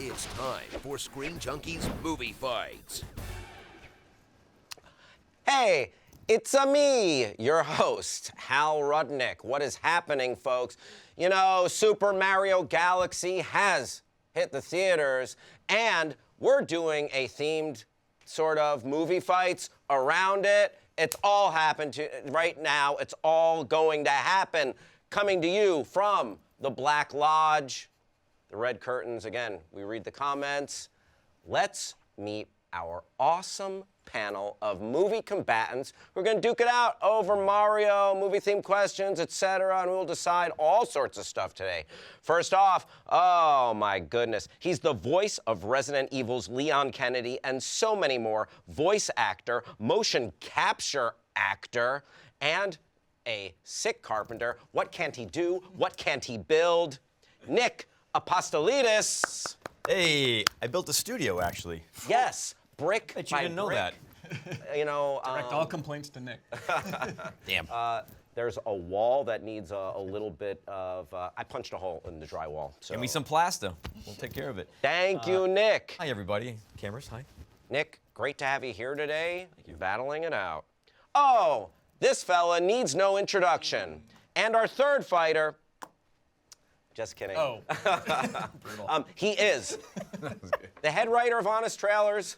It's time for Screen Junkies Movie Fights. Hey, it's me, your host, Hal Rudnick. What is happening, folks? You know, Super Mario Galaxy has hit the theaters, and we're doing a themed sort of movie fights around it. It's all happened right now. It's all going to happen. Coming to you from the Black Lodge, the red curtains. Again, we read the comments. Let's meet our awesome panel of movie combatants who are going to duke it out over Mario, movie-themed questions, etc., and we'll decide all sorts of stuff today. First off, oh my goodness, he's the voice of Resident Evil's Leon Kennedy and so many more, voice actor, motion capture actor, and a sick carpenter. What can't he do? What can't he build? Nick Apostolides. Hey, I built a studio, actually. Yes, brick Bet you by didn't know brick. that. You know, Direct all complaints to Nick. Damn. there's a wall that needs a little bit of. I punched a hole in the drywall. So. Give me some plaster. We'll take care of it. Thank you, Nick. Hi, everybody. Cameras, hi. Nick, great to have you here today. Thank you. Battling it out. Oh, this fella needs no introduction. And our third fighter. Just kidding. Oh. He is the head writer of Honest Trailers.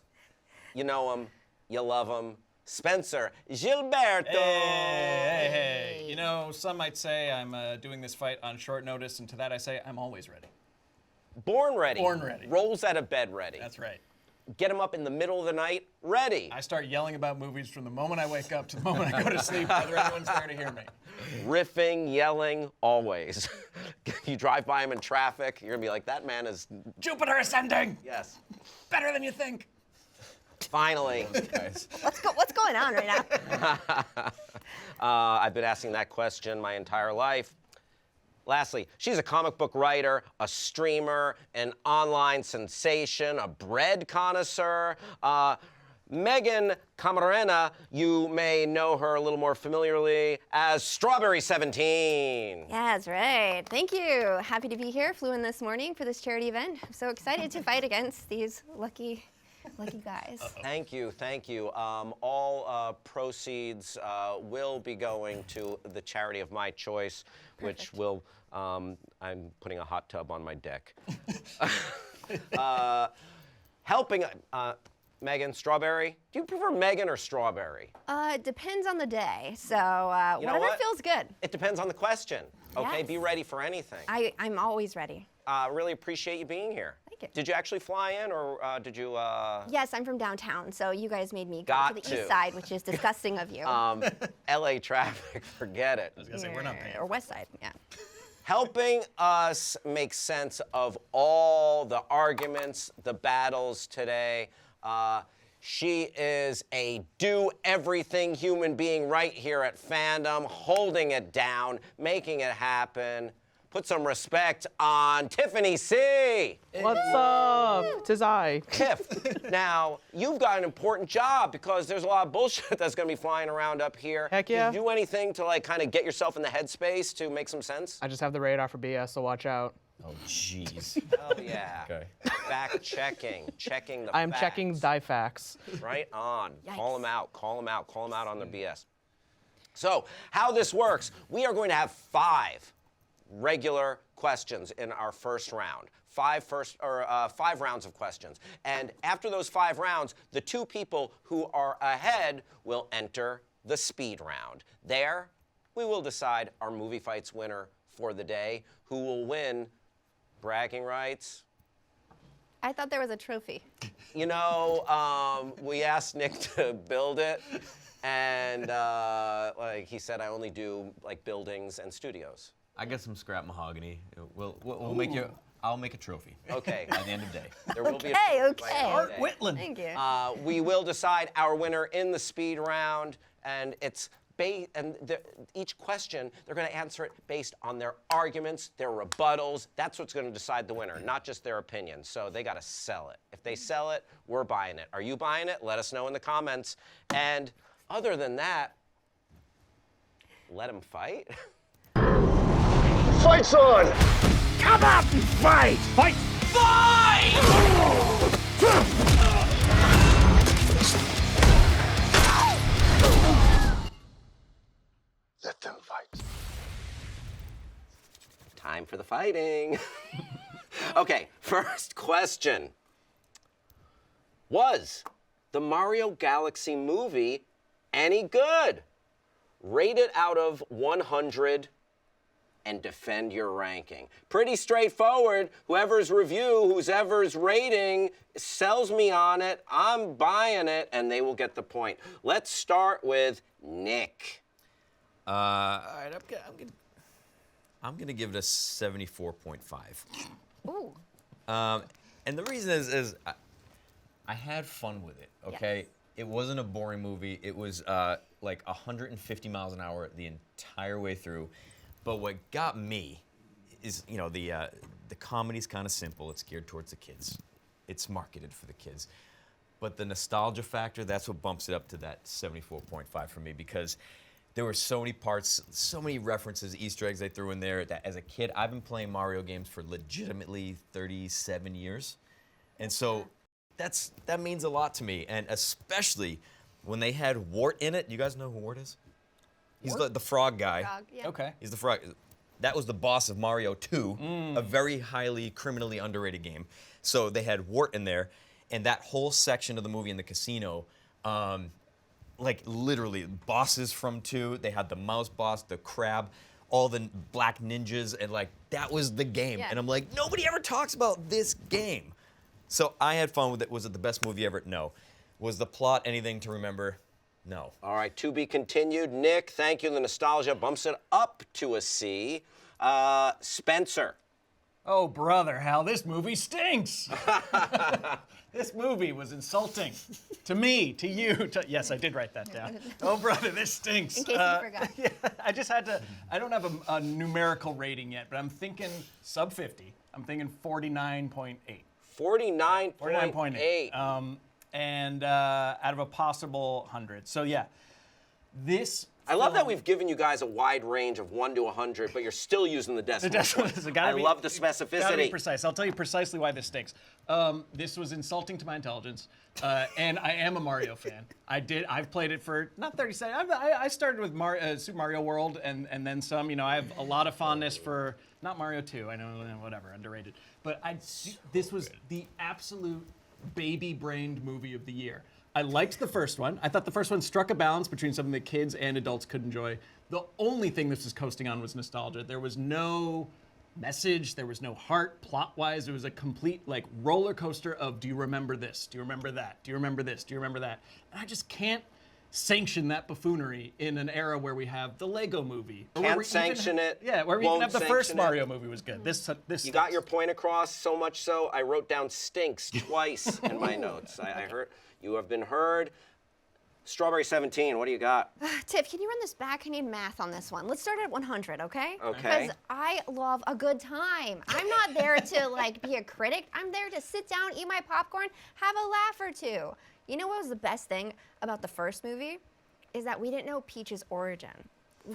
You know him, you love him. Spencer Gilbert. Hey. You know, some might say I'm doing this fight on short notice, and to that I say I'm always ready. Born ready. Born ready. Rolls out of bed ready. That's right. Get him up in the middle of the night ready. I start yelling about movies from the moment I wake up to the moment I go to sleep, whether anyone's there to hear me. Riffing, yelling, always. You drive by him in traffic, you're gonna be like, that man is. Jupiter ascending! Yes. Better than you think. Finally. What's going on right now? I've been asking that question my entire life. Lastly, she's a comic book writer, a streamer, an online sensation, a bread connoisseur. Meghan Camarena, you may know her a little more familiarly as Strawberry 17. Yeah, that's right. Thank you. Happy to be here. Flew in this morning for this charity event. I'm so excited to fight against these lucky guys. Thank you, thank you. All proceeds will be going to the charity of my choice, which will, I'm putting a hot tub on my deck. Helping, Megan, Strawberry? Do you prefer Megan or Strawberry? It depends on the day, so You know whatever what? feels good. It depends on the question. Okay, Yes. be ready for anything. I'm always ready. Really appreciate you being here. Thank you. Did you actually fly in, or did you? Yes, I'm from downtown, so you guys made me go Got to the to. east side, which is disgusting of you. LA traffic, forget it. I was gonna say, we're not paying. Or west side, yeah. Helping us make sense of all the arguments, the battles today. She is a do-everything human being right here at Fandom, holding it down, making it happen. Put some respect on Tiffany C. What's up? Tis I. Tiff, now, you've got an important job because there's a lot of bullshit that's going to be flying around up here. Heck yeah. Did you do anything to, like, kind of get yourself in the headspace to make some sense? I just have the radar for BS, so watch out. Oh, jeez. Oh, yeah. Okay. Fact-checking, checking the I'm facts. checking die facts. Right on. Yikes. Call them out, call them out, call them out on their BS. So, how this works, we are going to have 5 regular questions in our first round. 5 rounds of questions. And after those 5 rounds, the 2 people who are ahead will enter the speed round. There, we will decide our movie fights winner for the day, who will win bragging rights. I thought there was a trophy. You know, we asked Nick to build it, and like he said, I only do like buildings and studios. I got some scrap mahogany. We'll make you. I'll make a trophy. Okay. By the end of the day. There will be a Okay, trophy by okay. the end of Art the day. Whitland. Thank you. We will decide our winner in the speed round, and it's each question, they're going to answer it based on their arguments, their rebuttals. That's what's going to decide the winner, not just their opinion. So they got to sell it. If they sell it, we're buying it. Are you buying it? Let us know in the comments. And other than that, let them fight. Fights on! Come out and fight! Fight! Fight! for the fighting. Okay, first question. Was the Mario Galaxy movie any good? Rate it out of 100 and defend your ranking. Pretty straightforward. Whoever's review, whoever's rating sells me on it, I'm buying it, and they will get the point. Let's start with Nick. All right, I'm gonna give it a 74.5. Ooh. And the reason is I had fun with it. Okay, Yes. It wasn't a boring movie. It was like 150 miles an hour the entire way through. But what got me is, you know, the comedy's kind of simple. It's geared towards the kids. It's marketed for the kids. But the nostalgia factor, that's what bumps it up to that 74.5 for me, because there were so many parts, so many references, Easter eggs they threw in there that as a kid, I've been playing Mario games for legitimately 37 years. And so that means a lot to me. And especially when they had Wart in it. You guys know who Wart is? He's the frog guy. Frog, yeah. Okay. He's the frog. That was the boss of Mario 2, a very highly criminally underrated game. So they had Wart in there, and that whole section of the movie in the casino, like literally bosses from 2. They had the mouse boss, the crab, all the black ninjas, and like that was the game. Yeah. And I'm like, nobody ever talks about this game. So I had fun with it. Was it the best movie ever? No. Was the plot anything to remember? No. All right, to be continued. Nick, thank you. The nostalgia bumps it up to a C. Spencer. Oh, brother, Hal, this movie stinks. This movie was insulting to me, to you. Yes, I did write that down. Oh, brother, this stinks. In case you forgot. Yeah, I just had to, I don't have a numerical rating yet, but I'm thinking sub 50. I'm thinking 49.8. 49.8. 49.8. And out of a possible 100. So, yeah, this. I love that we've given you guys a wide range of 1 to 100, but you're still using the decimal point. I love the Gotta be specificity. precise. I'll tell you precisely why this stinks. This was insulting to my intelligence, and I am a Mario fan. I've played it for not 30 seconds. I started with Super Mario World and then some. You know, I have a lot of fondness for not Mario 2. I know, whatever, underrated. But this was the absolute baby-brained movie of the year. I liked the first one. I thought the first one struck a balance between something that kids and adults could enjoy. The only thing this was coasting on was nostalgia. There was no message. There was no heart plot-wise. It was a complete like roller coaster of, do you remember this? Do you remember that? Do you remember this? Do you remember that? And I just can't sanction that buffoonery in an era where we have the Lego movie. Or where Can't we sanction it. Yeah, where we even won't have the first sanction it. Mario movie was good. This You got your point across, so much so I wrote down stinks twice in my notes. I heard you have been heard. Strawberry 17, what do you got? Tiff, can you run this back? I need math on this one. Let's start at 100, okay? Okay. Because I love a good time. I'm not there to like be a critic. I'm there to sit down, eat my popcorn, have a laugh or two. You know what was the best thing about the first movie? Is that we didn't know Peach's origin.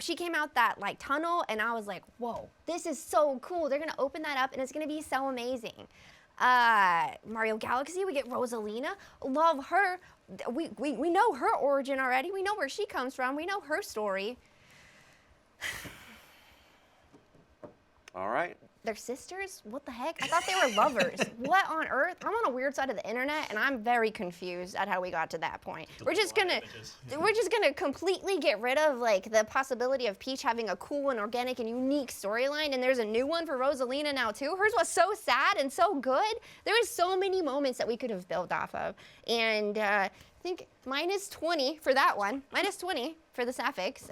She came out that like tunnel, and I was like, whoa, this is so cool. They're gonna open that up, and it's gonna be so amazing. Mario Galaxy, we get Rosalina. Love her. We know her origin already. We know where she comes from. We know her story. All right. They're sisters? What the heck? I thought they were lovers. What on earth? I'm on a weird side of the internet, and I'm very confused at how we got to that point. We're just gonna completely get rid of like the possibility of Peach having a cool and organic and unique storyline, and there's a new one for Rosalina now too. Hers was so sad and so good. There was so many moments that we could have built off of, and I think -20 for that one. -20 for the suffix.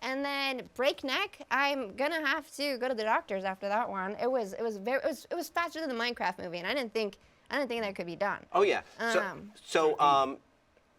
And then Breakneck, I'm gonna have to go to the doctors after that one. It was faster than the Minecraft movie, and I didn't think that could be done. Oh yeah.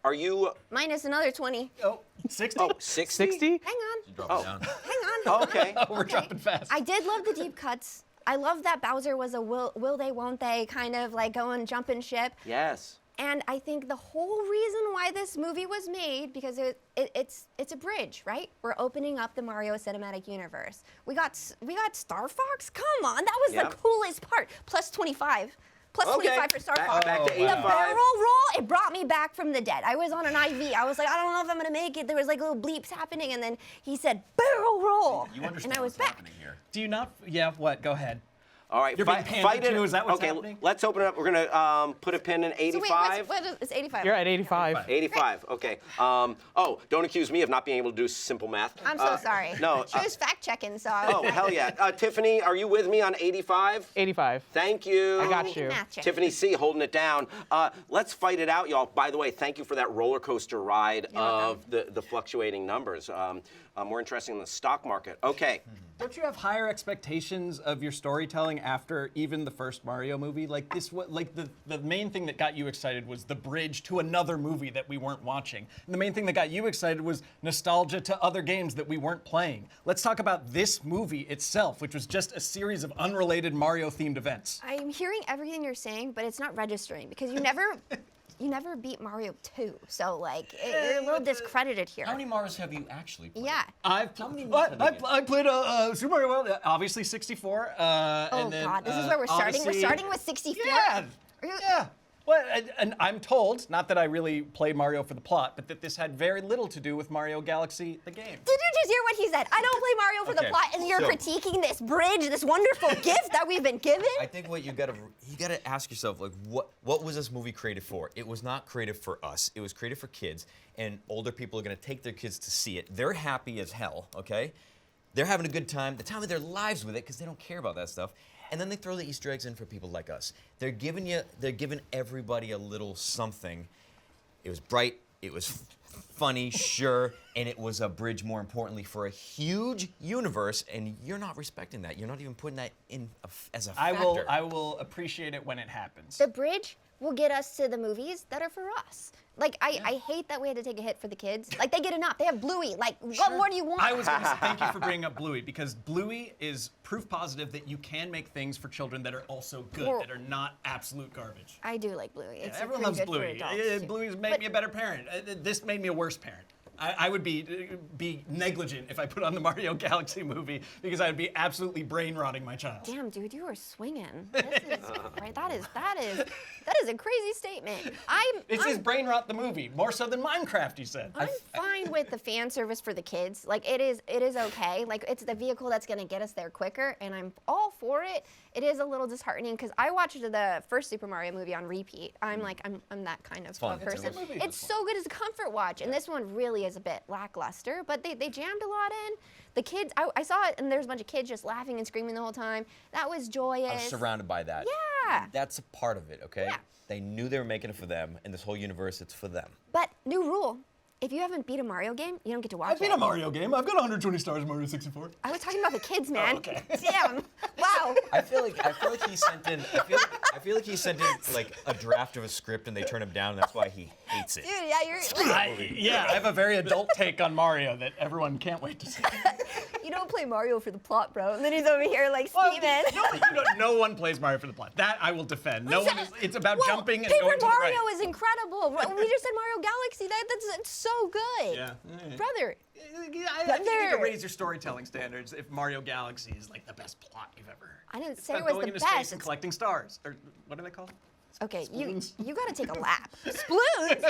Are you? Minus another 20. Oh, 60? Oh, 60? 60? Hang on. Drop it down. Hang on. Oh, okay. We're dropping fast. I did love the deep cuts. I love that Bowser was a will they, won't they kind of like going jumping ship. Yes. And I think the whole reason why this movie was made, because it's a bridge, right? We're opening up the Mario Cinematic Universe. We got Star Fox? Come on, that was Yeah. the coolest part. Plus 25 plus Okay. 25 for Star Back- Fox. back to The 85. barrel roll, it brought me back from the dead. I was on an IV. I was like, I don't know if I'm gonna make it. There was like little bleeps happening, and then he said barrel roll, You understand and I was what's back. happening here. Do you not? Yeah. What? Go ahead. All right, You're being fight pandered it. to? Is that what's okay, happening? let's open it up. We're gonna put a pin in So wait, 85. it's 85. You're at 85. 85. Okay. Oh, don't accuse me of not being able to do simple math. I'm so sorry. No. She was fact checking, so I was Oh, hell yeah. Tiffany, are you with me on 85? 85. Thank you. I got you. Math check. Tiffany C holding it down. Let's fight it out, y'all. By the way, thank you for that roller coaster ride of the fluctuating numbers. More interesting than the stock market. Okay. Don't you have higher expectations of your storytelling after even the first Mario movie? Like this, the main thing that got you excited was the bridge to another movie that we weren't watching. And the main thing that got you excited was nostalgia to other games that we weren't playing. Let's talk about this movie itself, which was just a series of unrelated Mario-themed events. I'm hearing everything you're saying, but it's not registering because you never beat Mario 2. So like you're a little discredited here. How many Marios have you actually played? Yeah. I played Super Mario World, obviously 64. Oh and then, God, this is where we're starting. We're Odyssey. starting with 64. Yeah. Are you- Yeah. Well, and I'm told, not that I really played Mario for the plot, but that this had very little to do with Mario Galaxy, the game. Did you just hear what he said? I don't play Mario for the Okay, plot, and you're so- critiquing this bridge, this wonderful gift that we've been given. I think what you gotta ask yourself, like, what was this movie created for? It was not created for us. It was created for kids, and older people are gonna take their kids to see it. They're happy as hell, okay? They're having a good time, the time of their lives with it, because they don't care about that stuff. And then they throw the Easter eggs in for people like us. They're giving everybody a little something. It was bright, it was funny, sure, and it was a bridge, more importantly, for a huge universe, and you're not respecting that. You're not even putting that in as a factor. I will appreciate it when it happens. The bridge will get us to the movies that are for us. Like, I hate that we had to take a hit for the kids. Like, they get enough. They have Bluey. Like, what more do you want? I was going to say thank you for bringing up Bluey, because Bluey is proof positive that you can make things for children that are also good, Well- that are not absolute garbage. I do like Bluey. It's Everyone pretty loves good for Bluey. adults, too. Bluey's made me a better parent. This made me a worse parent. I would be negligent if I put on the Mario Galaxy movie, because I would be absolutely brain rotting my child. Damn, dude, you are swinging. This is, right, that is a crazy statement. It says brain rot the movie, more so than Minecraft, you said. I'm fine with the fan service for the kids. Like it is okay. Like it's the vehicle that's gonna get us there quicker, and I'm all for it. It is a little disheartening because I watched the first Super Mario movie on repeat. I'm that kind of fun. It's a person. good movie. It's so good as a comfort watch, and this one really is a bit lackluster. But they jammed a lot in. The kids, I saw it, and there's a bunch of kids just laughing and screaming the whole time. That was joyous. I was surrounded by that. Yeah. That's a part of it, okay? Yeah. They knew they were making it for them, and this whole universe, it's for them. But new rule. If you haven't beat a Mario game, you don't get to watch I've it. been a Mario game. I've got 120 stars in Mario 64. I was talking about the kids, man. okay. Damn. Wow. I feel like he sent in. I feel like he sent in like a draft of a script, and they turned him down. And that's why he hates it. Dude, yeah, you're. I have a very adult take on Mario that everyone can't wait to see. You don't play Mario for the plot, bro. And then he's over here like Steven. No one plays Mario for the plot. That I will defend. No one is. It's about Well, jumping and Paper going to the Mario right. is incredible. We just said Mario Galaxy. That's so good. Yeah. Brother. I think you need to raise your storytelling standards if Mario Galaxy is like the best plot you've ever heard. I didn't It's say about it was going the into best. space and collecting stars. Or what are they called? Okay, Spoons. you gotta take a lap. Spoons.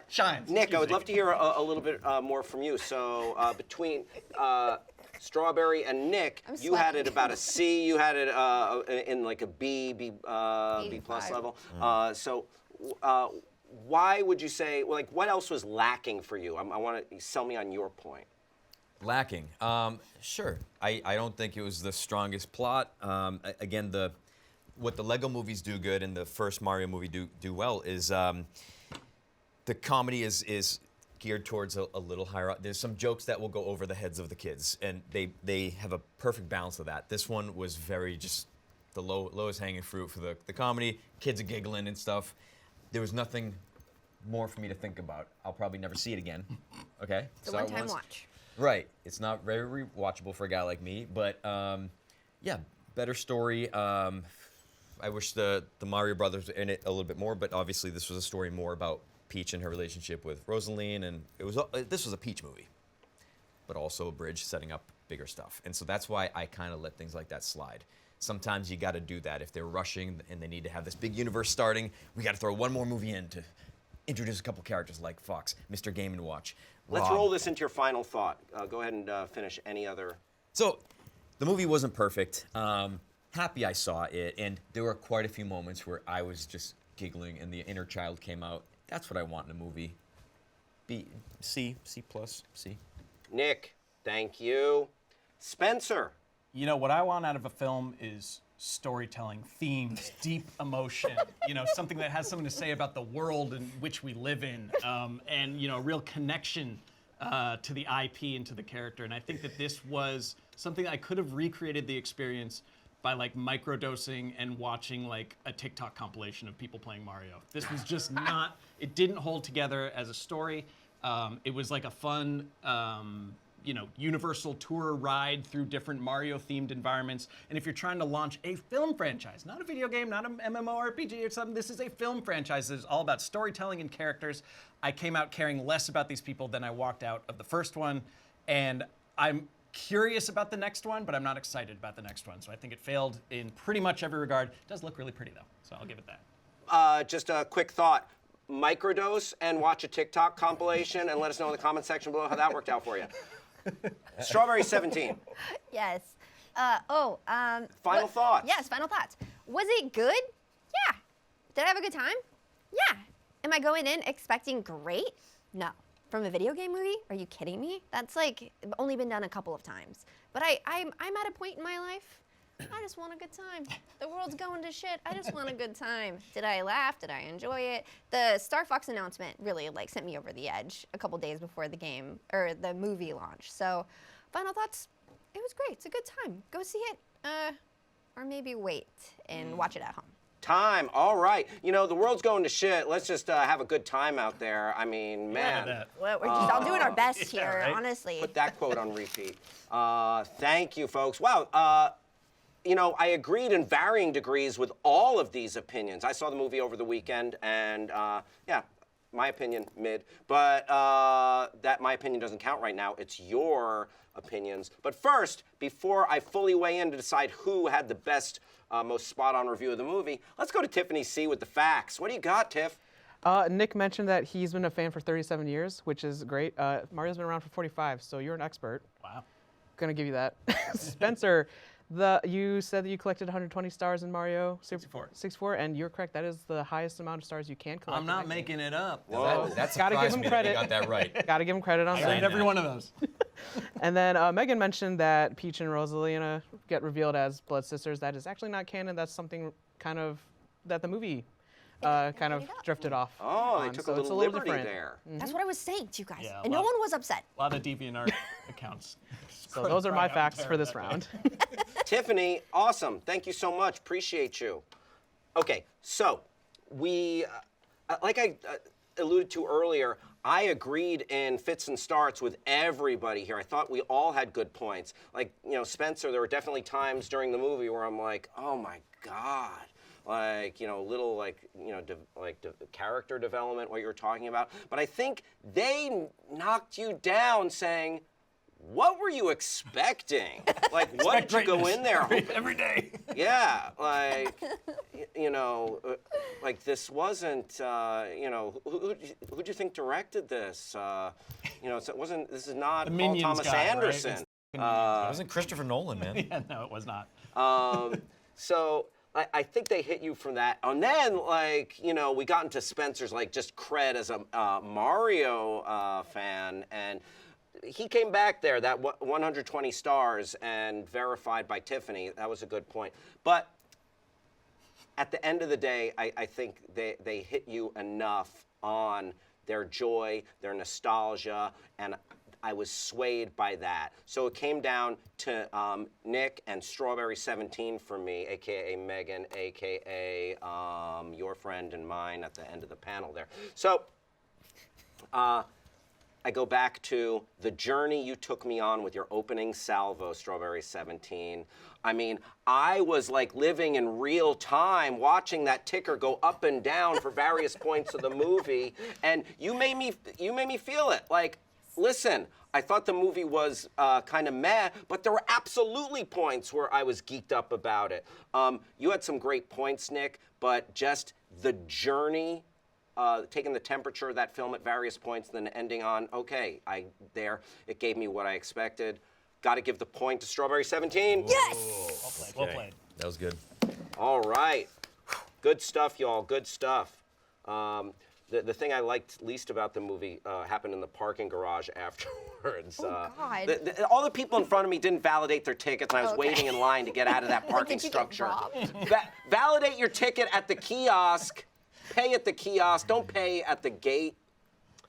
Shines. Nick, I would excuse love me. to hear a little bit more from you. So between Strawberry and Nick, I'm you had sweating. it about a C. You had it in like a B plus 85. level. Why would you say, like, what else was lacking for you? I want to sell me on your point. Lacking. Sure. I don't think it was the strongest plot. Again, what the Lego movies do good and the first Mario movie do well is the comedy is geared towards a little higher up. There's some jokes that will go over the heads of the kids, and they have a perfect balance of that. This one was very just the lowest hanging fruit for the comedy. Kids are giggling and stuff. There was nothing more for me to think about. I'll probably never see it again. Okay? It's a Saw it one-time once. watch. Right. It's not very rewatchable for a guy like me, but yeah, better story. I wish the Mario brothers were in it a little bit more, but obviously this was a story more about Peach and her relationship with Rosaline, and this was a Peach movie, but also a bridge setting up bigger stuff. And so that's why I kind of let things like that slide. sometimes you got to do that. If they're rushing and they need to have this big universe starting, we got to throw one more movie in to introduce a couple characters like Fox, Mr. Game & Watch. Let's Rob. roll this into your final thought. Go ahead and finish any other. So, the movie wasn't perfect. Happy I saw it, and there were quite a few moments where I was just giggling and the inner child came out. That's what I want in a movie. C+, C. Nick, thank you. Spencer. You know, what I want out of a film is storytelling, themes, deep emotion, something that has something to say about the world in which we live in, and, a real connection to the IP and to the character. And I think that this was something I could have recreated the experience by like microdosing and watching like a TikTok compilation of people playing Mario. This was just not, it didn't hold together as a story. It was like a fun, universal tour ride through different Mario-themed environments. And if you're trying to launch a film franchise, not a video game, not an MMORPG or something, this is a film franchise that is all about storytelling and characters. I came out caring less about these people than I walked out of the first one. And I'm curious about the next one, but I'm not excited about the next one. So I think it failed in pretty much every regard. It does look really pretty though, so I'll give it that. Just a quick thought. Microdose and watch a TikTok compilation and let us know in the comment section below how that worked out for you. Strawberry 17. Yes. Final thoughts. Yes, final thoughts. Was it good? Yeah. Did I have a good time? Yeah. Am I going in expecting great? No. From a video game movie? Are you kidding me? That's like only been done a couple of times. But I'm at a point in my life, I just want a good time. The world's going to shit. I just want a good time. Did I laugh? Did I enjoy it? The Star Fox announcement really sent me over the edge a couple days before the game or the movie launch. So, final thoughts. It was great. It's a good time. Go see it, or maybe wait and watch it at home. Time. All right. The world's going to shit. Let's just have a good time out there. I mean, man. Well, we're just all doing our best here, right? honestly. Put that quote on repeat. Thank you, folks. Wow. I agreed in varying degrees with all of these opinions. I saw the movie over the weekend, and my opinion, mid. But that my opinion doesn't count right now. It's your opinions. But first, before I fully weigh in to decide who had the best, most spot-on review of the movie, let's go to Tiffany C with the facts. What do you got, Tiff? Nick mentioned that he's been a fan for 37 years, which is great. Mario's been around for 45, so you're an expert. Wow. Gonna give you that. Spencer, you said that you collected 120 stars in Mario 64, and you're correct. That is the highest amount of stars you can collect. I'm not making it up. Whoa. That's Gotta give him credit. You got that right. Gotta give him credit on I that. read every one of those. And then Meghan mentioned that Peach and Rosalina get revealed as blood sisters. That is actually not canon. That's something kind of that the movie kind of drifted off. Oh, they on. took So a it's little liberty different. there. That's what I was saying to you guys. Yeah, and no one was upset. A lot of DeviantArt accounts. So those are my facts for this round. Tiffany, awesome. Thank you so much. Appreciate you. Okay, so we, like I alluded to earlier, I agreed in fits and starts with everybody here. I thought we all had good points. Like, Spencer, there were definitely times during the movie where I'm like, oh my God. Little character development, what you were talking about. But I think they knocked you down saying, what were you expecting? What did you go in there? Every day. Yeah, this wasn't, who'd you think directed this? So it wasn't, this is not Paul Minions Thomas guy, right? Anderson. It's It wasn't Christopher Nolan, man. Yeah, no, it was not. So I think they hit you from that. And then, we got into Spencer's, just cred as a Mario fan, and he came back there, that 120 stars, and verified by Tiffany. That was a good point. But at the end of the day, I think they hit you enough on their joy, their nostalgia, and I was swayed by that. So it came down to Nick and Strawberry 17 for me, a.k.a. Meghan, a.k.a. Your friend and mine at the end of the panel there. So I go back to the journey you took me on with your opening salvo, Strawberry 17. I mean, I was living in real time, watching that ticker go up and down for various points of the movie, and you made me feel it. Listen, I thought the movie was kind of meh, but there were absolutely points where I was geeked up about it. You had some great points, Nick, but just the journey, taking the temperature of that film at various points, then ending on, okay, it gave me what I expected. Got to give the point to Strawberry 17. Yes! Well played. That was good. All right. Good stuff, y'all. Good stuff. The thing I liked least about the movie happened in the parking garage afterwards. Oh, God. All the people in front of me didn't validate their tickets, and I was waiting in line to get out of that parking Did you structure. get robbed? Validate your ticket at the kiosk. Pay at the kiosk. Don't pay at the gate.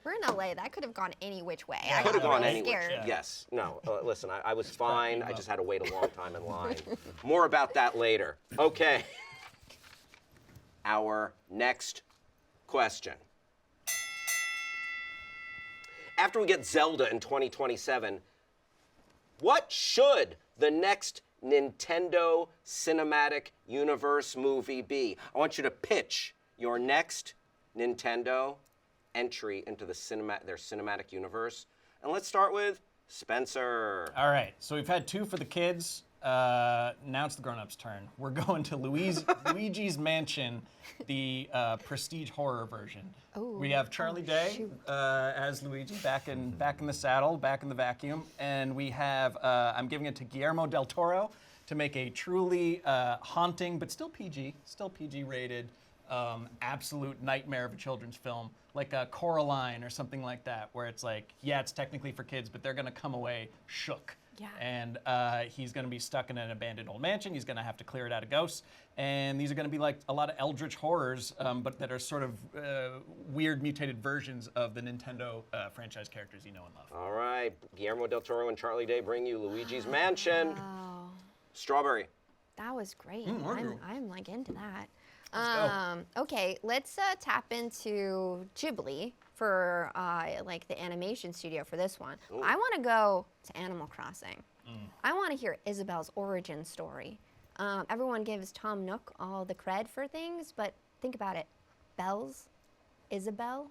We're in LA. That could have gone any which way. Could I have got gone really anywhere. scared. Yes. No. Listen, I was fine. I just had to wait a long time in line. More about that later. Okay. Our next question. After we get Zelda in 2027, what should the next Nintendo Cinematic Universe movie be? I want you to pitch your next Nintendo entry into their cinematic universe. And let's start with Spencer. All right, so we've had two for the kids. Now it's the grown-ups' turn. We're going to Luigi's Mansion, the prestige horror version. Ooh. We have Charlie Day as Luigi, back in the saddle, back in the vacuum, and we have I'm giving it to Guillermo del Toro to make a truly haunting, but still PG rated, absolute nightmare of a children's film, like a Coraline or something like that, where it's like, yeah, it's technically for kids, but they're gonna come away shook. Yeah. And he's going to be stuck in an abandoned old mansion. He's going to have to clear it out of ghosts. And these are going to be like a lot of eldritch horrors, but that are sort of weird mutated versions of the Nintendo franchise characters you know and love. All right. Guillermo del Toro and Charlie Day bring you Luigi's Mansion. Wow. Strawberry. That was great. wonderful. I'm like into that. Let's Okay, let's tap into Ghibli for like the animation studio for this one. I want to go to Animal Crossing. I want to hear Isabelle's origin story. Everyone gives Tom Nook all the cred for things, but think about it. Bells, Isabelle,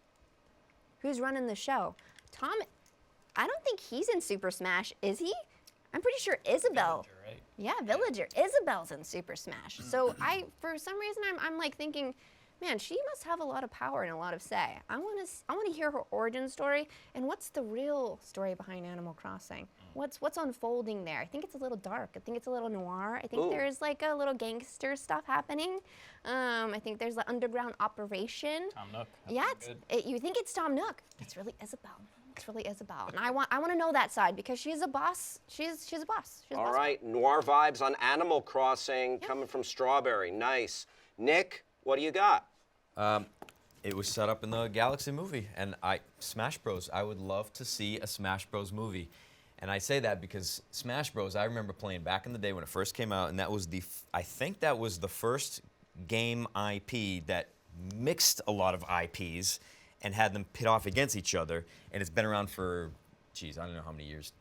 who's running the show? Tom, I don't think he's in Super Smash, is he? I'm pretty sure Isabelle. Villager, right? Yeah, Villager. Isabelle's in Super Smash. So for some reason, I'm like thinking, man, she must have a lot of power and a lot of say. I want to hear her origin story and what's the real story behind Animal Crossing. What's unfolding there? I think it's a little dark. I think it's a little noir. I think there's like a little gangster stuff happening. I think there's an underground operation. Tom Nook. Yeah, you think it's Tom Nook. It's really Isabelle. It's really Isabelle, and I want to know that side because she's a boss. She's a boss. She's a All boss. right. Noir vibes on Animal Crossing coming from Strawberry. Nice. Nick, what do you got? It was set up in the Galaxy movie, and Smash Bros. I would love to see a Smash Bros. Movie. And I say that because Smash Bros. I remember playing back in the day when it first came out, and that was I think that was the first game IP that mixed a lot of IPs and had them pit off against each other. And it's been around for, geez, I don't know how many years,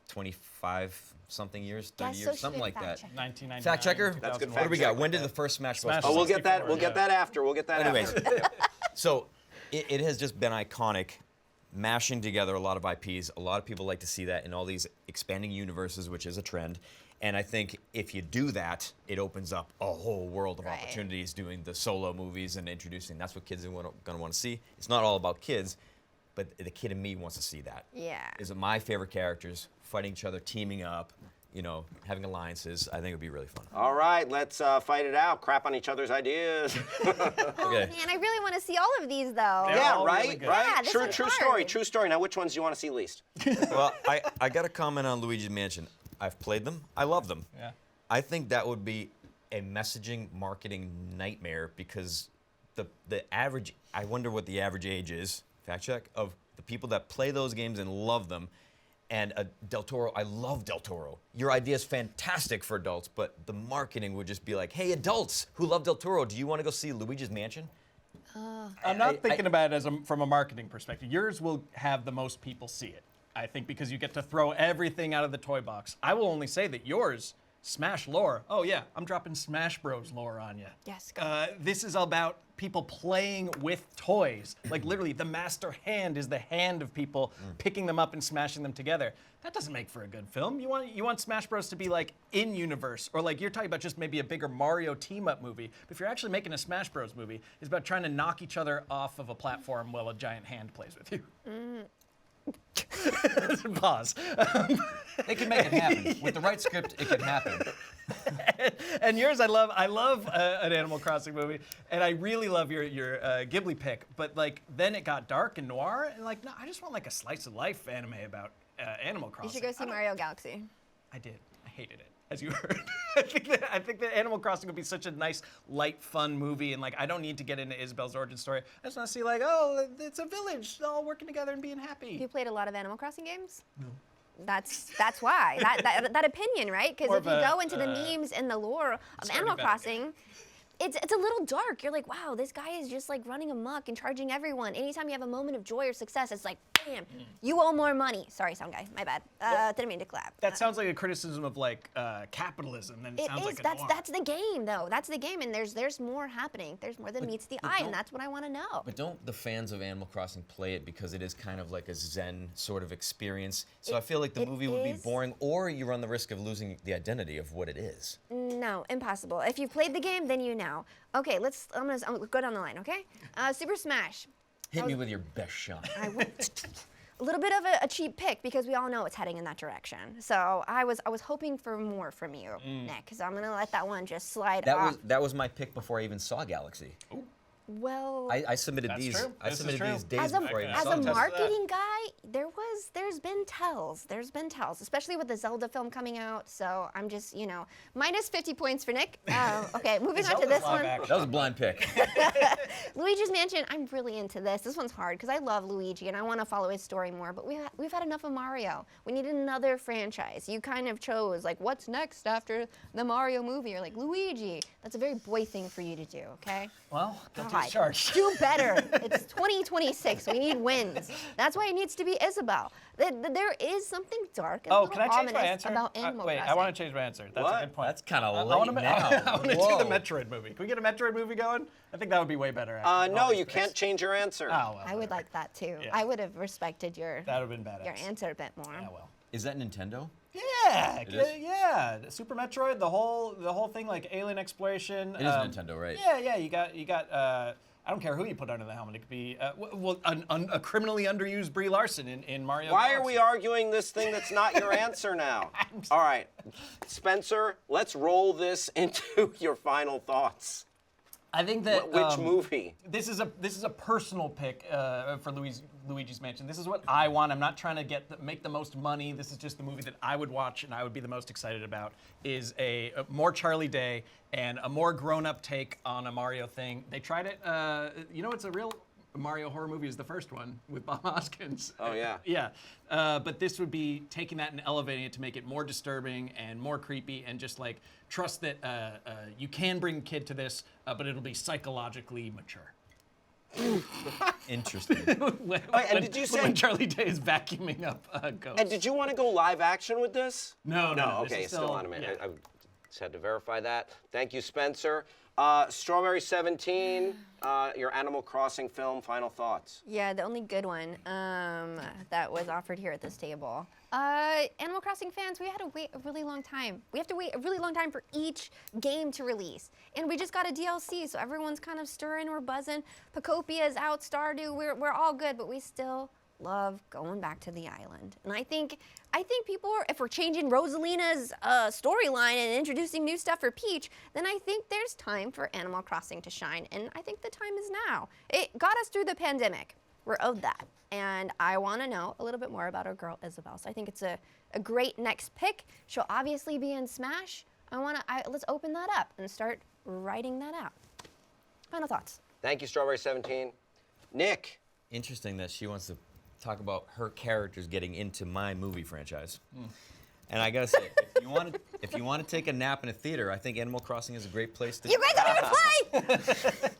25 something years, 30 years, something like that. 1999. Fact checker? That's good What do we fact got? check. When did the first Smash Bros. Smash come Oh, out? we'll get that. 64, We'll get that after. We'll get that Anyways, after. so it has just been iconic, mashing together a lot of IPs. A lot of people like to see that in all these expanding universes, which is a trend. And I think if you do that, it opens up a whole world of opportunities doing the solo movies and introducing. That's what kids are going to want to see. It's not all about kids, but the kid in me wants to see that. Yeah. Is it my favorite characters fighting each other, teaming up, having alliances? I think it would be really fun. All right, let's fight it out. Crap on each other's ideas. Oh man, I really want to see all of these though. They're Yeah, all right, really good. right. Yeah, this true one's story. hard. True story. Now, which ones do you want to see least? Well, I got to comment on Luigi's Mansion. I've played them. I love them. Yeah. I think that would be a messaging marketing nightmare because the average, I wonder what the average age is, fact check, of the people that play those games and love them. And Del Toro, I love Del Toro. Your idea is fantastic for adults, but the marketing would just be like, hey, adults who love Del Toro, do you want to go see Luigi's Mansion? I'm not thinking about it from a marketing perspective. Yours will have the most people see it, I think, because you get to throw everything out of the toy box. I will only say that yours Smash lore. Oh yeah, I'm dropping Smash Bros lore on you. Yes, go. This is about people playing with toys. Like literally, the master hand is the hand of people picking them up and smashing them together. That doesn't make for a good film. You want Smash Bros to be like in universe, or like you're talking about just maybe a bigger Mario team up movie. But if you're actually making a Smash Bros movie, it's about trying to knock each other off of a platform while a giant hand plays with you. Pause. They can make it happen. With the right script, it can happen. And yours, I love an Animal Crossing movie, and I really love your Ghibli pick. But like, then it got dark and noir, and like, no, I just want like a slice of life anime about Animal Crossing. You should go see Mario Galaxy. I did. I hated it, as you heard. I think that Animal Crossing would be such a nice, light, fun movie, and like, I don't need to get into Isabel's origin story. I just want to see like, oh, it's a village all working together and being happy. You played a lot of Animal Crossing games? No. That's why. that opinion, right? Because if you go into the memes and the lore of Animal Crossing, it's a little dark. You're like, wow, this guy is just like running amok and charging everyone. Anytime you have a moment of joy or success, it's like, bam, you owe more money. Sorry, sound guy, my bad. Didn't mean to clap. That sounds like a criticism of like capitalism. Then it sounds is. Like That's the game, though. That's the game, and there's more happening. There's more than meets the eye, and that's what I want to know. But don't the fans of Animal Crossing play it because it is kind of like a Zen sort of experience? So I feel like the movie would be boring, or you run the risk of losing the identity of what it is. No, impossible. If you've played the game, then you know. Okay, I'm gonna go down the line. Okay, Super Smash. Hit me with your best shot. A little bit of a cheap pick because we all know it's heading in that direction. So I was hoping for more from you, Nick. So I'm gonna let that one just slide off. That was my pick before I even saw Galaxy. Ooh. Well, I submitted these. True. I submitted these days as a, before I even as saw a them. marketing guy, there's been tells, especially with the Zelda film coming out. So I'm just, minus 50 points for Nick. Okay, moving on to this one. That was a blind pick. Luigi's Mansion. I'm really into this. This one's hard because I love Luigi and I want to follow his story more. But we've had enough of Mario. We need another franchise. You kind of chose like what's next after the Mario movie. You're like Luigi. That's a very boy thing for you to do. Okay. Well, guilty God, as charged. do better. It's 2026. We need wins. That's why it needs to be Isabel. There is something dark and a Can I little change my ominous answer? about Animal Wait, Crossing. I want to change my answer. That's a good point. That's kind of I late want to now. do the Whoa. Metroid movie. Can we get a Metroid movie going? I think that would be way better. Actually. No, you can't change your answer. Oh, well, I would like that too. Yeah. I would have respected your that would have been badass. answer a bit more. Yeah, well. Is that Nintendo? Yeah, is? yeah. Super Metroid, the whole thing, like alien exploration. It is Nintendo, right? Yeah. You got. I don't care who you put under the helmet. It could be a criminally underused Brie Larson in Mario. Why Galaxy. are we arguing this thing that's not your answer now? All right, Spencer, let's roll this into your final thoughts. I think that Which movie? This is a personal pick for Luigi's Mansion. This is what I want. I'm not trying to make the most money. This is just the movie that I would watch and I would be the most excited about. Is a more Charlie Day and a more grown-up take on a Mario thing. They tried it. It's a real Mario horror movie is the first one with Bob Hoskins. Oh, yeah. Yeah. But this would be taking that and elevating it to make it more disturbing and more creepy and just like trust that you can bring a kid to this, but it'll be psychologically mature. Interesting. Did you say when Charlie Day is vacuuming up ghosts? And did you want to go live action with this? No. Okay, this is still animated. yeah. I just had to verify that. Thank you, Spencer. Strawberry 17, your Animal Crossing film, final thoughts. Yeah, the only good one that was offered here at this table. Animal Crossing fans, we had to wait a really long time. We have to wait a really long time for each game to release. And we just got a DLC, so everyone's kind of stirring, we're buzzing. Pacopia's out, Stardew, we're all good, but we still love going back to the island. And I think people are, if we're changing Rosalina's storyline and introducing new stuff for Peach, then I think there's time for Animal Crossing to shine. And I think the time is now. It got us through the pandemic. We're owed that. And I want to know a little bit more about our girl Isabel. So I think it's a great next pick. She'll obviously be in Smash. Let's open that up and start writing that out. Final thoughts. Thank you, Strawberry 17. Nick. Interesting that she wants to talk about her characters getting into my movie franchise. And I gotta say, if you want to take a nap in a theater, I think Animal Crossing is a great place to. You guys don't even play!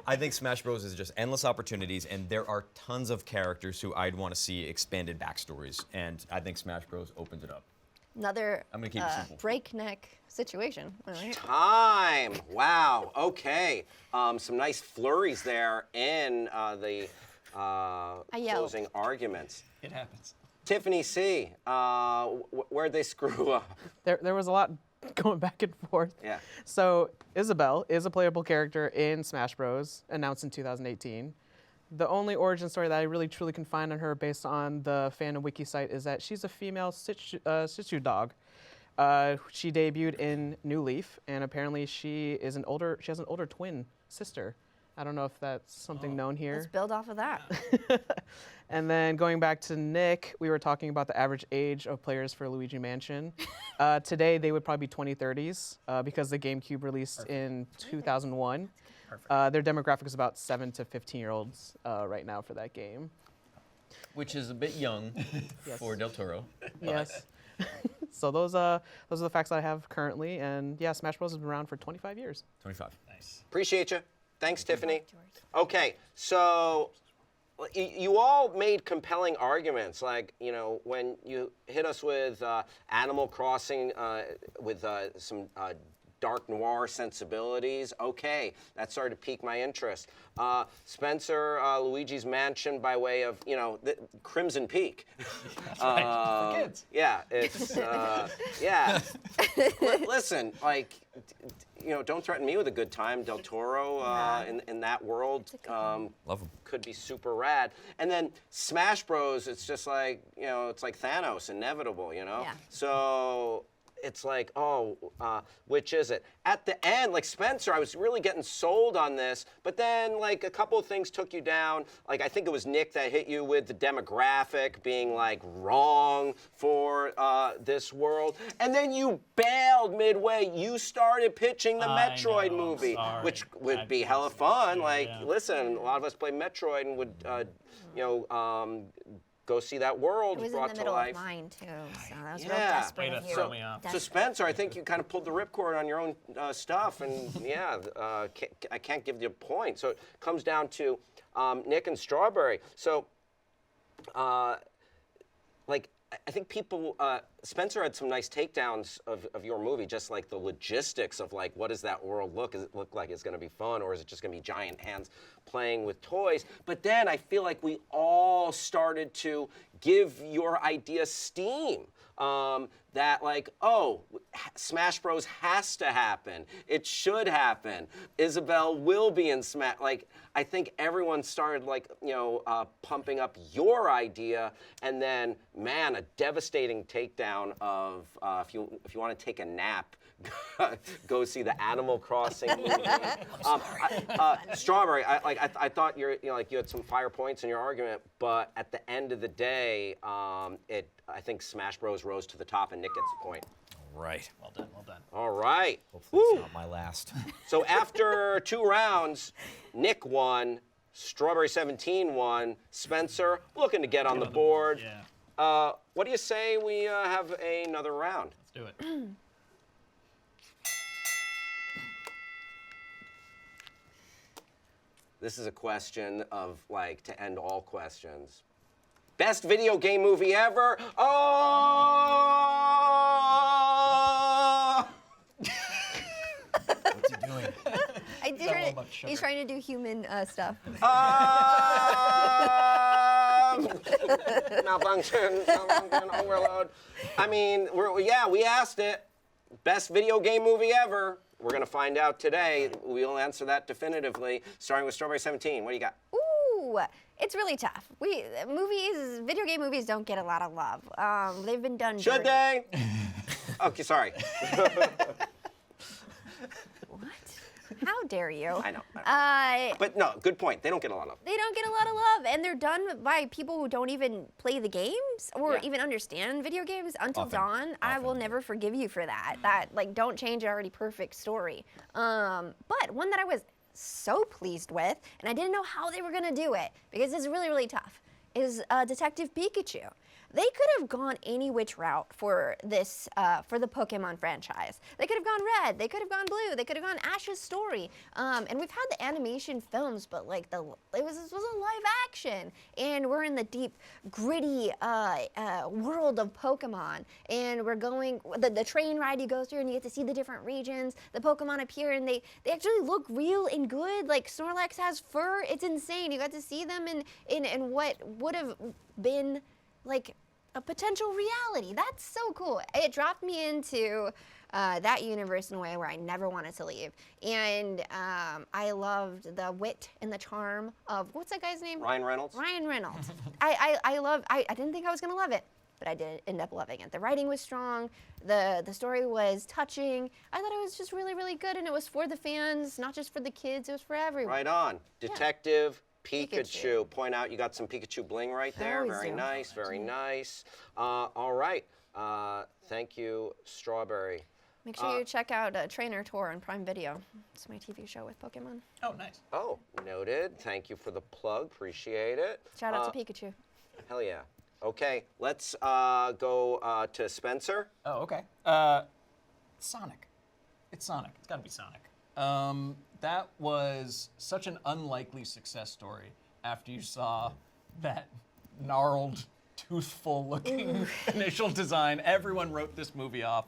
I think Smash Bros is just endless opportunities, and there are tons of characters who I'd want to see expanded backstories, and I think Smash Bros opens it up. Another I'm gonna keep it simple. breakneck situation. All right. Time. Wow. Okay. Some nice flurries there in the yelled. closing arguments. It happens. Tiffany C. Where'd they screw up? There was a lot going back and forth. Yeah. So Isabelle is a playable character in Smash Bros. Announced in 2018. The only origin story that I really truly can find on her based on the fandom wiki site is that she's a female Shih Tzu dog. She debuted in New Leaf, and apparently she has an older twin sister. I don't know if that's something known here. Let's build off of that. And then going back to Nick, we were talking about the average age of players for Luigi Mansion. Today, they would probably be 2030s because the GameCube released in 2001. Their demographic is about 7 to 15-year-olds right now for that game. Which is a bit young for Del Toro. Yes. So those are the facts that I have currently. And yeah, Smash Bros. Has been around for 25 years. 25. Nice. Appreciate you. Thanks, Tiffany. Okay, so you all made compelling arguments. Like, you know, when you hit us with Animal Crossing with some dark noir sensibilities, okay, that started to pique my interest. Spencer, Luigi's Mansion by way of, you know, the Crimson Peak. That's right. For kids. Yeah, it's, yeah. Listen, like, you know, don't threaten me with a good time. Del Toro in that world Love him. could be super rad. And then Smash Bros, it's just like, you know, it's like Thanos, inevitable, you know? Yeah. So it's like, oh, which is it? At the end, like Spencer, I was really getting sold on this, but then like a couple of things took you down. Like I think it was Nick that hit you with the demographic being like wrong for this world. And then you bailed midway. You started pitching the I Metroid know, movie, sorry. which would I be did hella say fun. that, Like, yeah. listen, a lot of us play Metroid and would, you know, go see that world It was in brought the to middle life. of mine too, so that was real Yeah. desperate Way of to you. throw me off. So Spencer, I think you kind of pulled the ripcord on your own stuff, and yeah, I can't give you a point. So it comes down to Nick and Strawberry. So, like, I think people, Spencer had some nice takedowns of your movie, just like the logistics of like, what does that world look? Does it look like it's gonna be fun, or is it just gonna be giant hands playing with toys? But then I feel like we all started to give your idea steam. That like, oh, Smash Bros has to happen. It should happen. Isabelle will be in Smash. Like, I think everyone started like, you know, pumping up your idea, and then, man, a devastating takedown of if you want to take a nap, go see the Animal Crossing movie. Strawberry, I thought you had some fire points in your argument, but at the end of the day, I think Smash Bros rose to the top, and Nick gets a point. All right. Well done, well done. All right. Hopefully it's not my last. So after 2 rounds, Nick won, Strawberry 17 won, Spencer looking to get on the board. Yeah, What do you say we have another round? let's do it. This is a question of, like, to end all questions. Best video game movie ever? Oh! What's he doing? I did Double it. much sugar. He's trying to do human stuff. Malfunction, overload. I mean, we asked it. Best video game movie ever. We're gonna find out today. We'll answer that definitively. Starting with Strawberry 17. What do you got? Ooh, it's really tough. Video game movies don't get a lot of love. They've been done. Should dirty. they? Okay, sorry. What? How dare you? I know. But But no, good point. They don't get a lot of. they don't get a lot of love, and they're done by people who don't even play the games or Yeah. even understand video games. Until Often. Dawn, I will never forgive you for that. Like, don't change an already perfect story. But one that I was so pleased with, and I didn't know how they were gonna do it because it's really, really tough, is Detective Pikachu. they could have gone any which route for this, for the Pokemon franchise. They could have gone Red, they could have gone Blue, they could have gone Ash's story. And we've had the animation films, but like this was a live action. And we're in the deep, gritty world of Pokemon. And we're going, the train ride you go through and you get to see the different regions. The Pokemon appear and they actually look real and good. Like Snorlax has fur, it's insane. You got to see them in what would have been like a potential reality. That's so cool. It dropped me into that universe in a way where I never wanted to leave. And I loved the wit and the charm of, what's that guy's name? Ryan Reynolds. Ryan Reynolds. I didn't think I was gonna love it, but I did end up loving it. The writing was strong, the story was touching. I thought it was just really, really good, and it was for the fans, not just for the kids, it was for everyone. Right on. Detective Pikachu. Pikachu. Point out you got some Pikachu bling right there. Always Very do. nice, very nice. All right. Thank you, Strawberry. Make sure you check out Trainer Tour on Prime Video. It's my TV show with Pokemon. Oh, nice. Oh, noted. Thank you for the plug. Appreciate it. Shout out to Pikachu. Hell yeah. Okay, let's go to Spencer. Oh, okay. Sonic. It's Sonic. It's got to be Sonic. That was such an unlikely success story after you saw that gnarled, toothful-looking initial design. Everyone wrote this movie off.